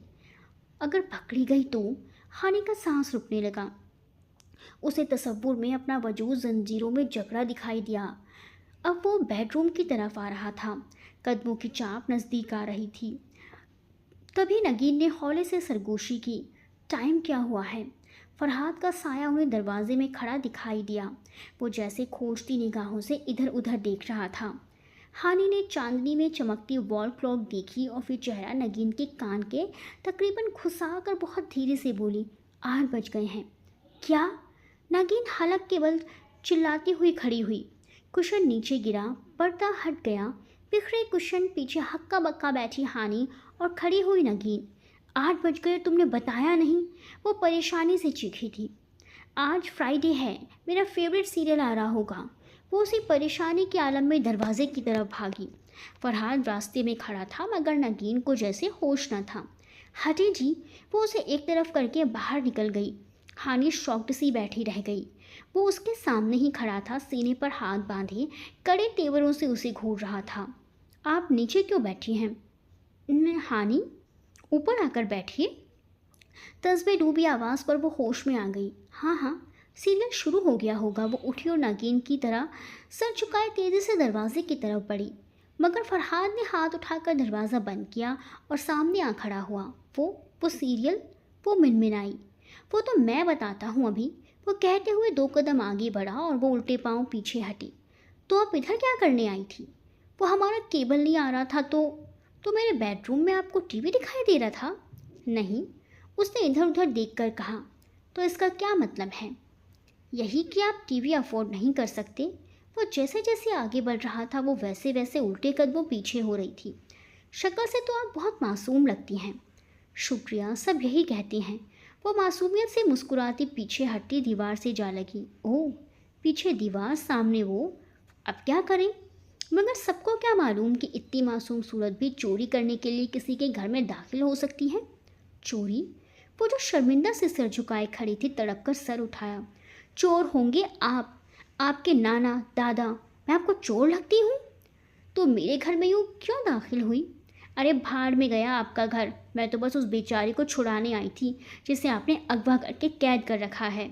अगर पकड़ी गई तो? हानि का सांस रुकने लगा। उसे तसव्वुर में अपना वजूद जंजीरों में जकड़ा दिखाई दिया। अब वो बेडरूम की तरफ आ रहा था। कदमों की चाप नज़दीक आ रही थी। तभी नगीन ने हौले से सरगोशी की। टाइम क्या हुआ है? फरहाद का साया उन्हें दरवाजे में खड़ा दिखाई दिया। वो जैसे खोजती निगाहों से इधर उधर देख रहा था। हानि ने चांदनी में चमकती वॉल क्लॉक देखी और फिर चेहरा नगीन के कान के तकरीबन घुसा कर बहुत धीरे से बोली, 8 बज गए हैं। क्या? नगीन हलक के बल चिल्लाती हुई खड़ी हुई। कुशन नीचे गिरा, पर्दा हट गया। बिखरे कुशन पीछे हक्का बक्का बैठी हानि और खड़ी हुई नगीन। 8 बज गए, तुमने बताया नहीं? वो परेशानी से चीखी थी। आज फ्राइडे है, मेरा फेवरेट सीरियल आ रहा होगा। वो उसी परेशानी के आलम में दरवाजे की तरफ भागी। फरहाद रास्ते में खड़ा था मगर नगीन को जैसे होश न था। हटे जी! वो उसे एक तरफ करके बाहर निकल गई। हानि शॉक्ड सी बैठी रह गई। वो उसके सामने ही खड़ा था, सीने पर हाथ बांधे कड़े तेवरों से उसे घूर रहा था। आप नीचे क्यों बैठी हैं? हानि, ऊपर आकर बैठिए। तस्बे डूबी आवाज़ पर वो होश में आ गई। हाँ हाँ, सीरियल शुरू हो गया होगा। वो उठी और नागिन की तरह सर झुकाए तेज़ी से दरवाजे की तरफ बढ़ी। मगर फरहाद ने हाथ उठाकर दरवाज़ा बंद किया और सामने आ खड़ा हुआ। वो सीरियल? वो मिनमिनाई। वो तो मैं बताता हूँ अभी। वो कहते हुए 2 कदम आगे बढ़ा और वो उल्टे पाँव पीछे हटी। तो आप इधर क्या करने आई थी? वो हमारा केबल नहीं आ रहा था तो मेरे बेडरूम में आपको टीवी दिखाई दे रहा था? नहीं, उसने इधर उधर देखकर कहा। तो इसका क्या मतलब है? यही कि आप टीवी अफोर्ड नहीं कर सकते। वो जैसे जैसे आगे बढ़ रहा था वो वैसे वैसे उल्टे कदमों पीछे हो रही थी। शक्ल से तो आप बहुत मासूम लगती हैं। शुक्रिया, सब यही कहते हैं। वो मासूमियत से मुस्कुराती पीछे हटती दीवार से जा लगी। ओह, पीछे दीवार, सामने वो। अब क्या करें? मगर सबको क्या मालूम कि इतनी मासूम सूरत भी चोरी करने के लिए किसी के घर में दाखिल हो सकती है। चोरी? वो जो शर्मिंदा से सिर झुकाए खड़ी थी तड़प कर सर उठाया। चोर होंगे आप, आपके नाना दादा। मैं आपको चोर लगती हूँ? तो मेरे घर में यूँ क्यों दाखिल हुई? अरे भाड़ में गया आपका घर। मैं तो बस उस बेचारी को छुड़ाने आई थी जिसे आपने अगवा करके कैद कर रखा है।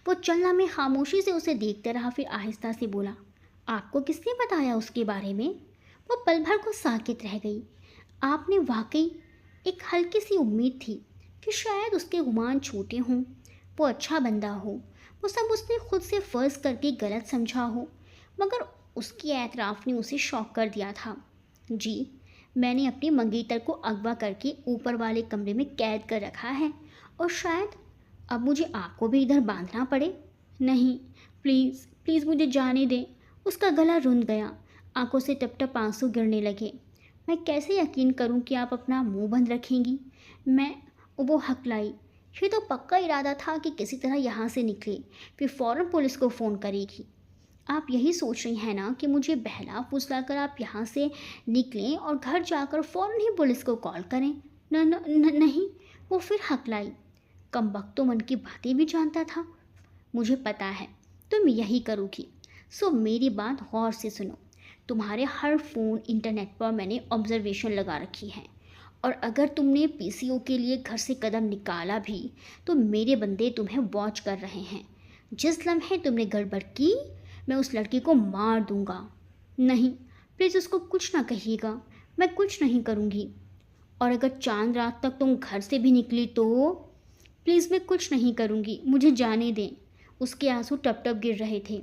वो चलना में खामोशी से उसे देखते रहा, फिर आहिस्ता से बोला, आपको किसने बताया उसके बारे में? वो पल भर को साकित रह गई। आपने वाकई? एक हल्की सी उम्मीद थी कि शायद उसके गुमान छोटे हों, वो अच्छा बंदा हो, वो सब उसने खुद से फ़र्ज करके गलत समझा हो। मगर उसकी एतराफ़ ने उसे शॉक कर दिया था। जी, मैंने अपनी मंगेतर को अगवा करके ऊपर वाले कमरे में कैद कर रखा है और शायद अब मुझे आपको भी इधर बांधना पड़े। नहीं, प्लीज़ प्लीज़ मुझे जाने दें। उसका गला रुंध गया, आंखों से टप टप आंसू गिरने लगे। मैं कैसे यकीन करूं कि आप अपना मुंह बंद रखेंगी? वो हकलाई। ये तो पक्का इरादा था कि किसी तरह यहाँ से निकले, फिर फ़ौरन पुलिस को फ़ोन करेगी। आप यही सोच रही हैं ना कि मुझे बहला फुसला कर आप यहाँ से निकलें और घर जाकर फ़ौरन ही पुलिस को कॉल करें? न न, न नहीं। वो फिर हकलाई। कमबख्त तो मन की बातें भी जानता था। मुझे पता है तुम यही करोगी। मेरी बात गौर से सुनो। तुम्हारे हर फ़ोन इंटरनेट पर मैंने ऑब्जर्वेशन लगा रखी है, और अगर तुमने पीसीओ के लिए घर से कदम निकाला भी तो मेरे बंदे तुम्हें वॉच कर रहे हैं। जिस लम्हे तुमने गड़बड़ की, मैं उस लड़की को मार दूंगा। नहीं, प्लीज़ उसको कुछ ना कहिएगा, मैं कुछ नहीं करूँगी। और अगर चांद रात तक तुम घर से भी निकली तो प्लीज़, मैं कुछ नहीं करूँगी, मुझे जाने दें। उसके आंसू टप टप गिर रहे थे।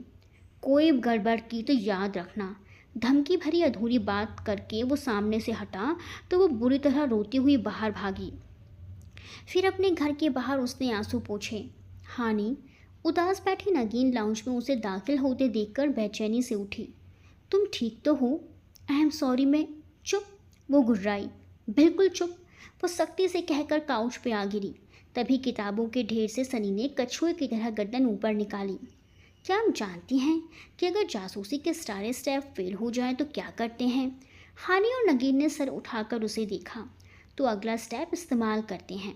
कोई गड़बड़ की तो याद रखना। धमकी भरी अधूरी बात करके वो सामने से हटा तो वो बुरी तरह रोती हुई बाहर भागी। फिर अपने घर के बाहर उसने आंसू पोंछे। हानि उदास बैठी नगीन लाउंज में उसे दाखिल होते देखकर बेचैनी से उठी। तुम ठीक तो हो? I am sorry. मैं चुप, वो गुर्राई। बिल्कुल चुप, वो सख्ती से कहकर काउच पे आ गिरी। तभी किताबों के ढेर से सनी ने कछुए की तरह गर्दन ऊपर निकाली। क्या आप जानती हैं कि अगर जासूसी के सारे स्टेप फेल हो जाए तो क्या करते हैं? हानि और नगीन ने सर उठाकर उसे देखा। तो अगला स्टेप इस्तेमाल करते हैं।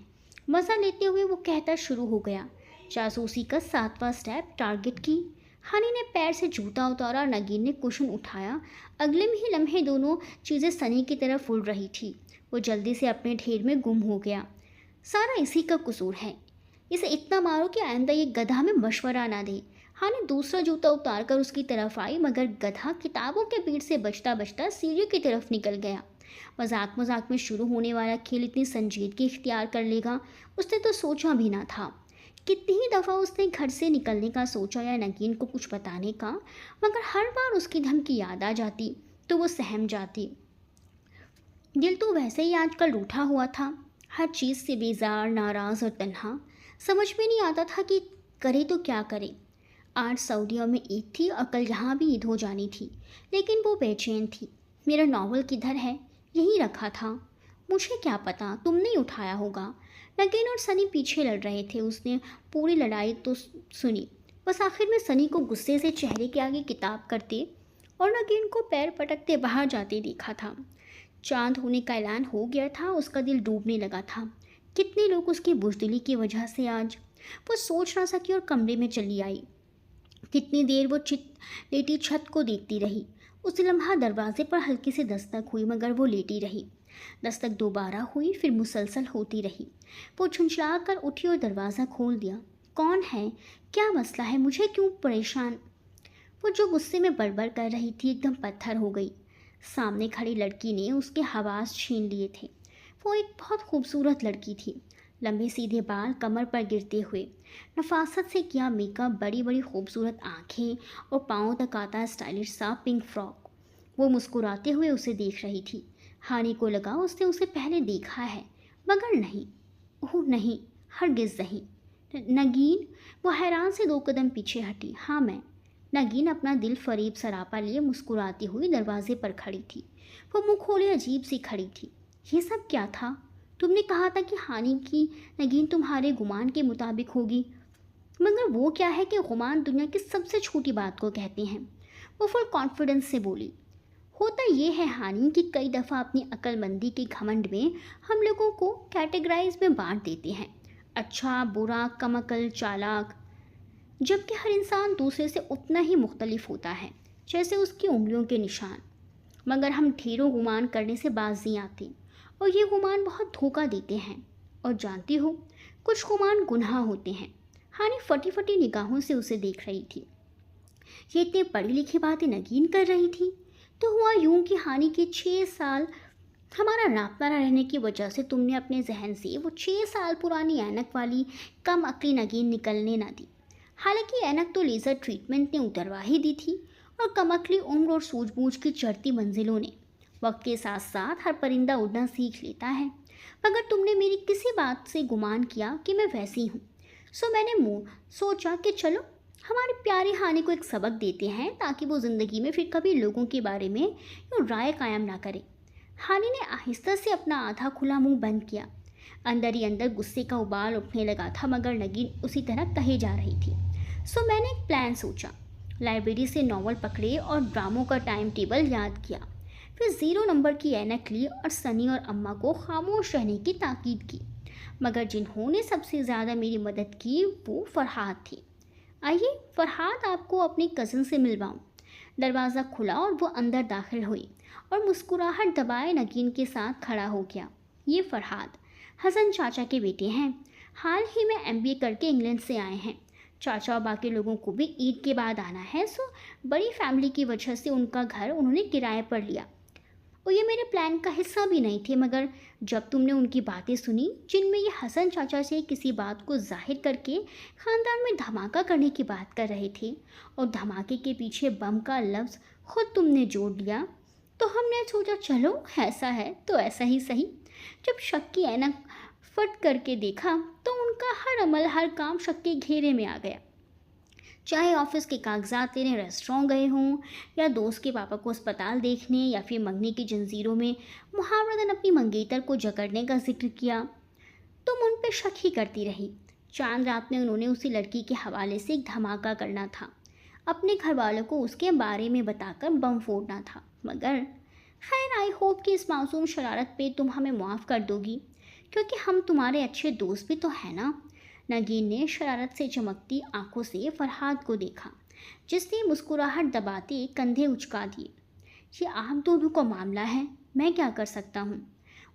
मज़ा लेते हुए वो कहता शुरू हो गया। जासूसी का 7वां स्टेप, टारगेट की। हानि ने पैर से जूता उतारा और नगीन ने कुशन उठाया। अगले में ही लम्हे दोनों चीज़ें सनी की तरफ उड़ रही थी। वो जल्दी से अपने ढेर में गुम हो गया। सारा इसी का कसूर है। इसे इतना मारो कि आइंदा ये गधा में मशवरा ना दे। हानि दूसरा जूता उतार कर उसकी तरफ आई, मगर गधा किताबों के भीड़ से बचता बचता सीढ़ियों की तरफ निकल गया। मजाक मजाक में शुरू होने वाला खेल इतनी संजीदगी इख्तियार कर लेगा, उसने तो सोचा भी ना था। कितनी ही दफ़ा उसने घर से निकलने का सोचा या नगीन को कुछ बताने का, मगर हर बार उसकी धमकी याद आ जाती तो वो सहम जाती। दिल तो वैसे ही आजकल रूठा हुआ था, हर चीज़ से बेजार, नाराज़ और तन्हा। समझ में नहीं आता था कि करे तो क्या करे। आज सऊदिया में ईद थी और कल यहाँ भी ईद हो जानी थी, लेकिन वो बेचैन थी। मेरा नावल किधर है? यहीं रखा था। मुझे क्या पता, तुमने ही उठाया होगा। नगीन और सनी पीछे लड़ रहे थे। उसने पूरी लड़ाई तो सुनी, बस आखिर में सनी को गुस्से से चेहरे के आगे किताब करते और नगीन को पैर पटकते बाहर जाते देखा था। चांद होने का ऐलान हो गया था। उसका दिल डूबने लगा था। कितने लोग उसकी बुज़दिली की वजह से आज। वो सोच ना सकी और कमरे में चली आई। कितनी देर वो लेटी छत को देखती रही। उस लम्हा दरवाजे पर हल्की सी दस्तक हुई, मगर वो लेटी रही। दस्तक दोबारा हुई, फिर मुसलसल होती रही। वो झुंझला कर उठी और दरवाज़ा खोल दिया। कौन है? क्या मसला है? मुझे क्यों परेशान? वो जो गुस्से में बड़बड़ कर रही थी एकदम पत्थर हो गई। सामने खड़ी लड़की ने उसके हवास छीन लिए थे। वो एक बहुत खूबसूरत लड़की थी। लंबे सीधे बाल कमर पर गिरते हुए, नफासत से किया मेकअप, बड़ी बड़ी खूबसूरत आंखें और पाँव तक आता स्टाइलिश सा पिंक फ्रॉक। वो मुस्कुराते हुए उसे देख रही थी। हानि को लगा उसने उसे पहले देखा है, मगर नहीं, ओह नहीं, हरगिज़ नहीं। नगीन? वो हैरान से 2 कदम पीछे हटी। हाँ, मैं। नगीन अपना दिल फरेब सरापा लिए मुस्कुराती हुई दरवाजे पर खड़ी थी। वो मुँह खोले अजीब सी खड़ी थी। ये सब क्या था? तुमने कहा था कि हानि की नगीन तुम्हारे गुमान के मुताबिक होगी, मगर वो क्या है कि गुमान दुनिया की सबसे छोटी बात को कहते हैं। वो फुल कॉन्फिडेंस से बोली। होता ये है हानि कि कई दफ़ा अपनी अक्लमंदी के घमंड में हम लोगों को कैटेगराइज में बांट देते हैं, अच्छा, बुरा, कम अक्ल, चालाक, जबकि हर इंसान दूसरे से उतना ही मुख्तलिफ होता है जैसे उसकी उंगलियों के निशान। मगर हम ढेरों गुमान करने से बाज नहीं आते, और ये गुमान बहुत धोखा देते हैं। और जानती हो, कुछ गुमान गुनाह होते हैं। हानि फटी फटी निगाहों से उसे देख रही थी। ये इतनी पढ़ी लिखी बातें नगीन कर रही थी। तो हुआ यूं कि हानि के 6 साल हमारा राबता न रहने की वजह से तुमने अपने जहन से वो 6 साल पुरानी ऐनक वाली कम अक्ली नगीन निकलने ना दी। हालांकि ऐनक तो लेज़र ट्रीटमेंट ने उतरवा ही दी थी, और कमअक्ली उम्र और सूझबूझ की चढ़ती मंजिलों ने। वक्त के साथ साथ हर परिंदा उड़ना सीख लेता है, मगर तुमने मेरी किसी बात से गुमान किया कि मैं वैसी हूँ। सो मैंने सोचा कि चलो हमारी प्यारी हानि को एक सबक देते हैं, ताकि वो ज़िंदगी में फिर कभी लोगों के बारे में यूँ राय कायम ना करे। हानि ने आहिस्ता से अपना आधा खुला मुंह बंद किया। अंदर ही अंदर गुस्से का उबाल उठने लगा था, मगर नगीन उसी तरह कहे जा रही थी। सो मैंने एक प्लान सोचा। लाइब्रेरी से नॉवल पकड़े और ड्रामों का टाइम टेबल याद किया। फिर 0 नंबर की ऐनक ली और सनी और अम्मा को खामोश रहने की ताकीद की। मगर जिन्होंने सबसे ज़्यादा मेरी मदद की वो फरहाद थी। आइए फरहाद आपको अपनी कज़न से मिलवाऊँ। दरवाज़ा खुला और वो अंदर दाखिल हुई और मुस्कुराहट दबाए नगीन के साथ खड़ा हो गया। ये फरहाद हसन चाचा के बेटे हैं। हाल ही में एमबीए करके इंग्लैंड से आए हैं। चाचा और बाकी लोगों को भी ईद के बाद आना है, सो बड़ी फैमिली की वजह से उनका घर उन्होंने किराए पर लिया। और ये मेरे प्लान का हिस्सा भी नहीं थे, मगर जब तुमने उनकी बातें सुनी जिनमें ये हसन चाचा से किसी बात को जाहिर करके ख़ानदान में धमाका करने की बात कर रहे थे और धमाके के पीछे बम का लफ्ज़ खुद तुमने जोड़ लिया, तो हमने सोचा चलो ऐसा है तो ऐसा ही सही। जब शक की ऐनक फट करके देखा तो उनका हर अमल हर काम शक के घेरे में आ गया। चाहे ऑफिस के कागजात लेने रेस्टोरेंट गए हों या दोस्त के पापा को अस्पताल देखने या फिर मंगनी की जंजीरों में मुहावरतन अपनी मंगेतर को जकड़ने का जिक्र किया, तुम उन पर शक ही करती रही। चांद रात में उन्होंने उसी लड़की के हवाले से एक धमाका करना था, अपने घर वालों को उसके बारे में बताकर बम फोड़ना था। मगर खैर, आई होप कि इस मासूम शरारत पे तुम हमें माफ़ कर दोगी, क्योंकि हम तुम्हारे अच्छे दोस्त भी तो हैं ना। नगीन ने शरारत से चमकती आंखों से फरहाद को देखा, जिसने मुस्कुराहट दबाते कंधे उचका दिए। ये आप दोनों का मामला है, मैं क्या कर सकता हूँ।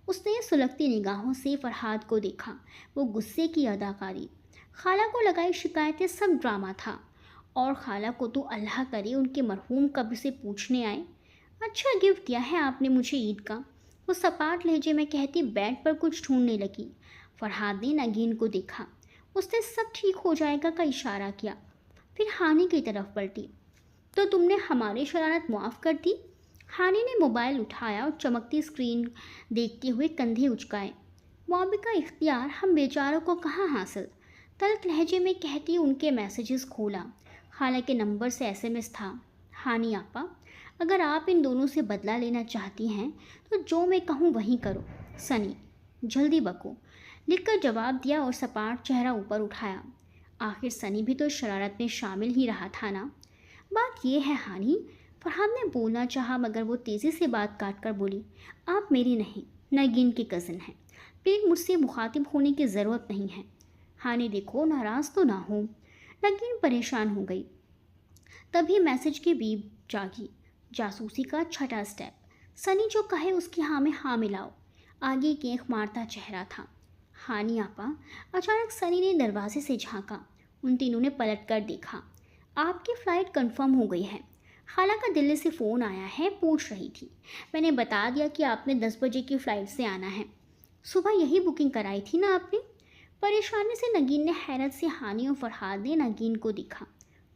उसने सुलगती निगाहों से फरहाद को देखा। वो गुस्से की अदाकारी, खाला को लगाई शिकायतें सब ड्रामा था। और खाला को तो अल्लाह करे उनके मरहूम कब से पूछने आए, अच्छा गिफ्ट दिया है आपने मुझे ईद का। वो सपाट लहजे में कहती बेड पर कुछ ढूंढने लगी। फरहाद ने नगीन को देखा। उसने सब ठीक हो जाएगा का इशारा किया, फिर हानि की तरफ पलटी। तो तुमने हमारी शरारत मुआफ़ कर दी। हानि ने मोबाइल उठाया और चमकती स्क्रीन देखते हुए कंधे उचकाए। मुआवजे का इख्तियार हम बेचारों को कहाँ हासिल। तल्ख लहजे में कहती उनके मैसेजेस खोला। खाला के नंबर से एसएमएस था, हानि आपा, अगर आप इन दोनों से बदला लेना चाहती हैं तो जो मैं कहूँ वहीं करो। सनी, जल्दी बको, लिखकर जवाब दिया और सपाट चेहरा ऊपर उठाया। आखिर सनी भी तो शरारत में शामिल ही रहा था ना। बात यह है हानि, फरहाद ने बोलना चाहा मगर वो तेज़ी से बात काट कर बोली, आप मेरी नहीं नगीन की कज़न हैं, प्लीज़ मुझसे मुखातिब होने की ज़रूरत नहीं है। हानि देखो, नाराज़ तो ना हो। नगीन परेशान हो गई। तभी मैसेज की बीप जागी। जासूसी का छठा स्टेप, सनी जो कहे उसकी हाँ में हाँ मिलाओ। आगे केंख मारता चेहरा था। हानि आपा, अचानक सनी ने दरवाजे से झांका। उन तीनों ने पलट कर देखा। आपकी फ़्लाइट कंफर्म हो गई है। खाला का दिल्ली से फ़ोन आया है, पूछ रही थी। मैंने बता दिया कि आपने 10 बजे की फ़्लाइट से आना है। सुबह यही बुकिंग कराई थी ना आपने। परेशानी से नगीन ने हैरत से हानि और फरहाद ने नगीन को देखा।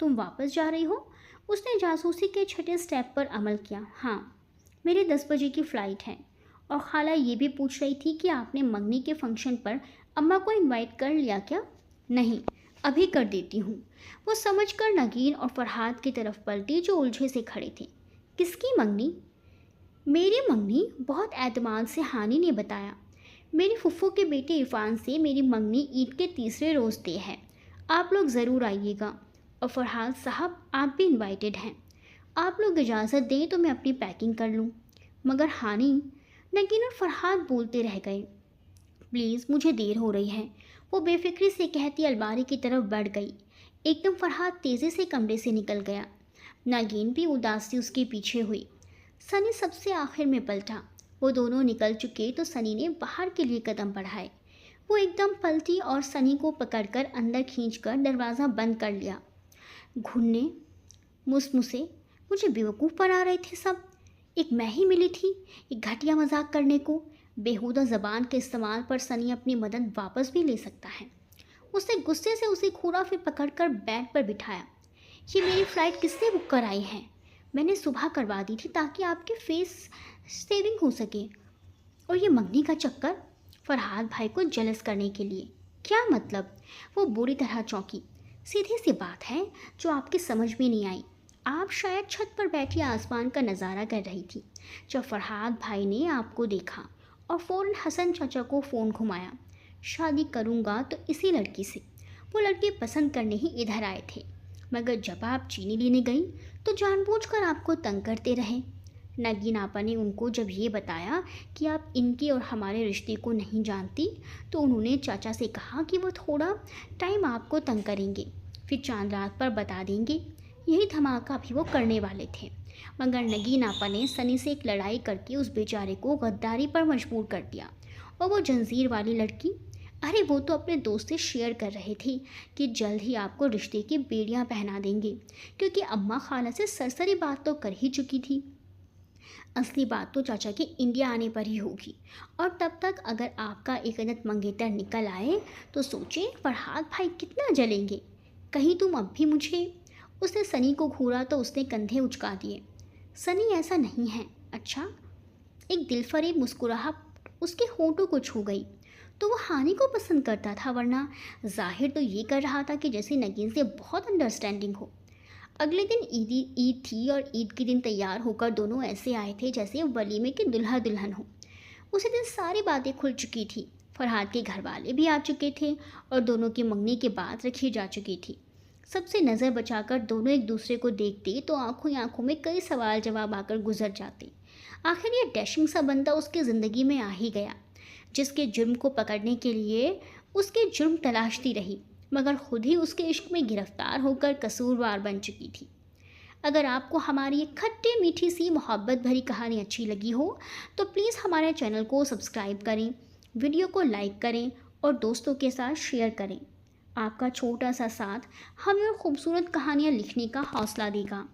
तुम वापस जा रही हो? उसने जासूसी के छठे स्टेप पर अमल किया। हाँ, मेरी 10 बजे की फ़्लाइट है। और खाला ये भी पूछ रही थी कि आपने मंगनी के फंक्शन पर अम्मा को इनवाइट कर लिया क्या? नहीं, अभी कर देती हूँ। वो समझकर नगीन और फरहाद की तरफ पलटी जो उलझे से खड़े थे। किसकी मंगनी? मेरी मंगनी, बहुत एतमाद से हानि ने बताया। मेरी फुफ्फो के बेटे इरफान से मेरी मंगनी ईद के तीसरे रोज़ तय है। आप लोग ज़रूर आइएगा। और फरहाद साहब, आप भी इनवाइटेड हैं। आप लोग इजाज़त दें तो मैं अपनी पैकिंग कर लूँ। मगर हानि, नगीन और फरहाद बोलते रह गए। प्लीज़, मुझे देर हो रही है, वो बेफिक्री से कहती अलमारी की तरफ बढ़ गई। एकदम फरहाद तेज़ी से कमरे से निकल गया। नगीन भी उदासी उसके पीछे हुई। सनी सबसे आखिर में पलटा। वो दोनों निकल चुके तो सनी ने बाहर के लिए कदम बढ़ाए। वो एकदम पलटी और सनी को पकड़कर अंदर खींचकर दरवाज़ा बंद कर लिया। घुन्ने मुसमुसे, मुझे बेवकूफ़ बना रहे थे सब। एक मैं ही मिली थी एक घटिया मजाक करने को। बेहुदा ज़बान के इस्तेमाल पर सनी अपनी मदद वापस भी ले सकता है। उसने गुस्से से उसे घूरा, फिर पकड़कर बेड पर बिठाया। ये मेरी फ़्लाइट किसने बुक कराई है? मैंने सुबह करवा दी थी ताकि आपके फेस सेविंग हो सके। और ये मंगनी का चक्कर फरहाद भाई को जेलस करने के लिए। क्या मतलब? वो बुरी तरह चौंकी। सीधी सी बात है जो आपकी समझ में नहीं आई। आप शायद छत पर बैठी आसमान का नज़ारा कर रही थी जब फरहाद भाई ने आपको देखा और फ़ौरन हसन चाचा को फ़ोन घुमाया। शादी करूँगा तो इसी लड़की से। वो लड़के पसंद करने ही इधर आए थे, मगर जब आप चीनी लेने गई तो जानबूझकर आपको तंग करते रहे। नगीन आपा ने उनको जब ये बताया कि आप इनके और हमारे रिश्ते को नहीं जानती तो उन्होंने चाचा से कहा कि वो थोड़ा टाइम आपको तंग करेंगे, फिर चांद रात पर बता देंगे। यही धमाका भी वो करने वाले थे। मगर नगीन आपा ने सनी से एक लड़ाई करके उस बेचारे को गद्दारी पर मजबूर कर दिया। और वो जंजीर वाली लड़की, अरे वो तो अपने दोस्त से शेयर कर रहे थे कि जल्द ही आपको रिश्ते की बेड़ियां पहना देंगे, क्योंकि अम्मा खाला से सरसरी बात तो कर ही चुकी थी। असली बात तो चाचा के इंडिया आने पर ही होगी। और तब तक अगर आपका एक अदद मंगेतर निकल आए तो सोचें फरहाद भाई कितना जलेंगे। कहीं तुम अब भी मुझे। उसने सनी को घूरा तो उसने कंधे उचका दिए। सनी ऐसा नहीं है। अच्छा। एक दिलफरेब मुस्कुराहट उसके होंठों को छू गई। तो वो हानि को पसंद करता था, वरना जाहिर तो ये कर रहा था कि जैसे नगीन से बहुत अंडरस्टैंडिंग हो। अगले दिन ईद थी और ईद के दिन तैयार होकर दोनों ऐसे आए थे जैसे वलीमे के दुल्हा दुल्हन हो। उसी दिन सारी बातें खुल चुकी थी। फरहाद के घर वाले भी आ चुके थे और दोनों की मंगनी की बात रखी जा चुकी थी। सबसे नज़र बचाकर दोनों एक दूसरे को देखते तो आंखों ही आंखों में कई सवाल जवाब आकर गुजर जाते। आखिर ये डैशिंग सा बंदा उसकी ज़िंदगी में आ ही गया, जिसके जुर्म को पकड़ने के लिए उसके जुर्म तलाशती रही, मगर खुद ही उसके इश्क में गिरफ्तार होकर कसूरवार बन चुकी थी। अगर आपको हमारी ये खट्टी मीठी सी मोहब्बत भरी कहानी अच्छी लगी हो तो प्लीज़ हमारे चैनल को सब्सक्राइब करें, वीडियो को लाइक करें और दोस्तों के साथ शेयर करें। आपका छोटा सा साथ हमें और खूबसूरत कहानियाँ लिखने का हौसला देगा।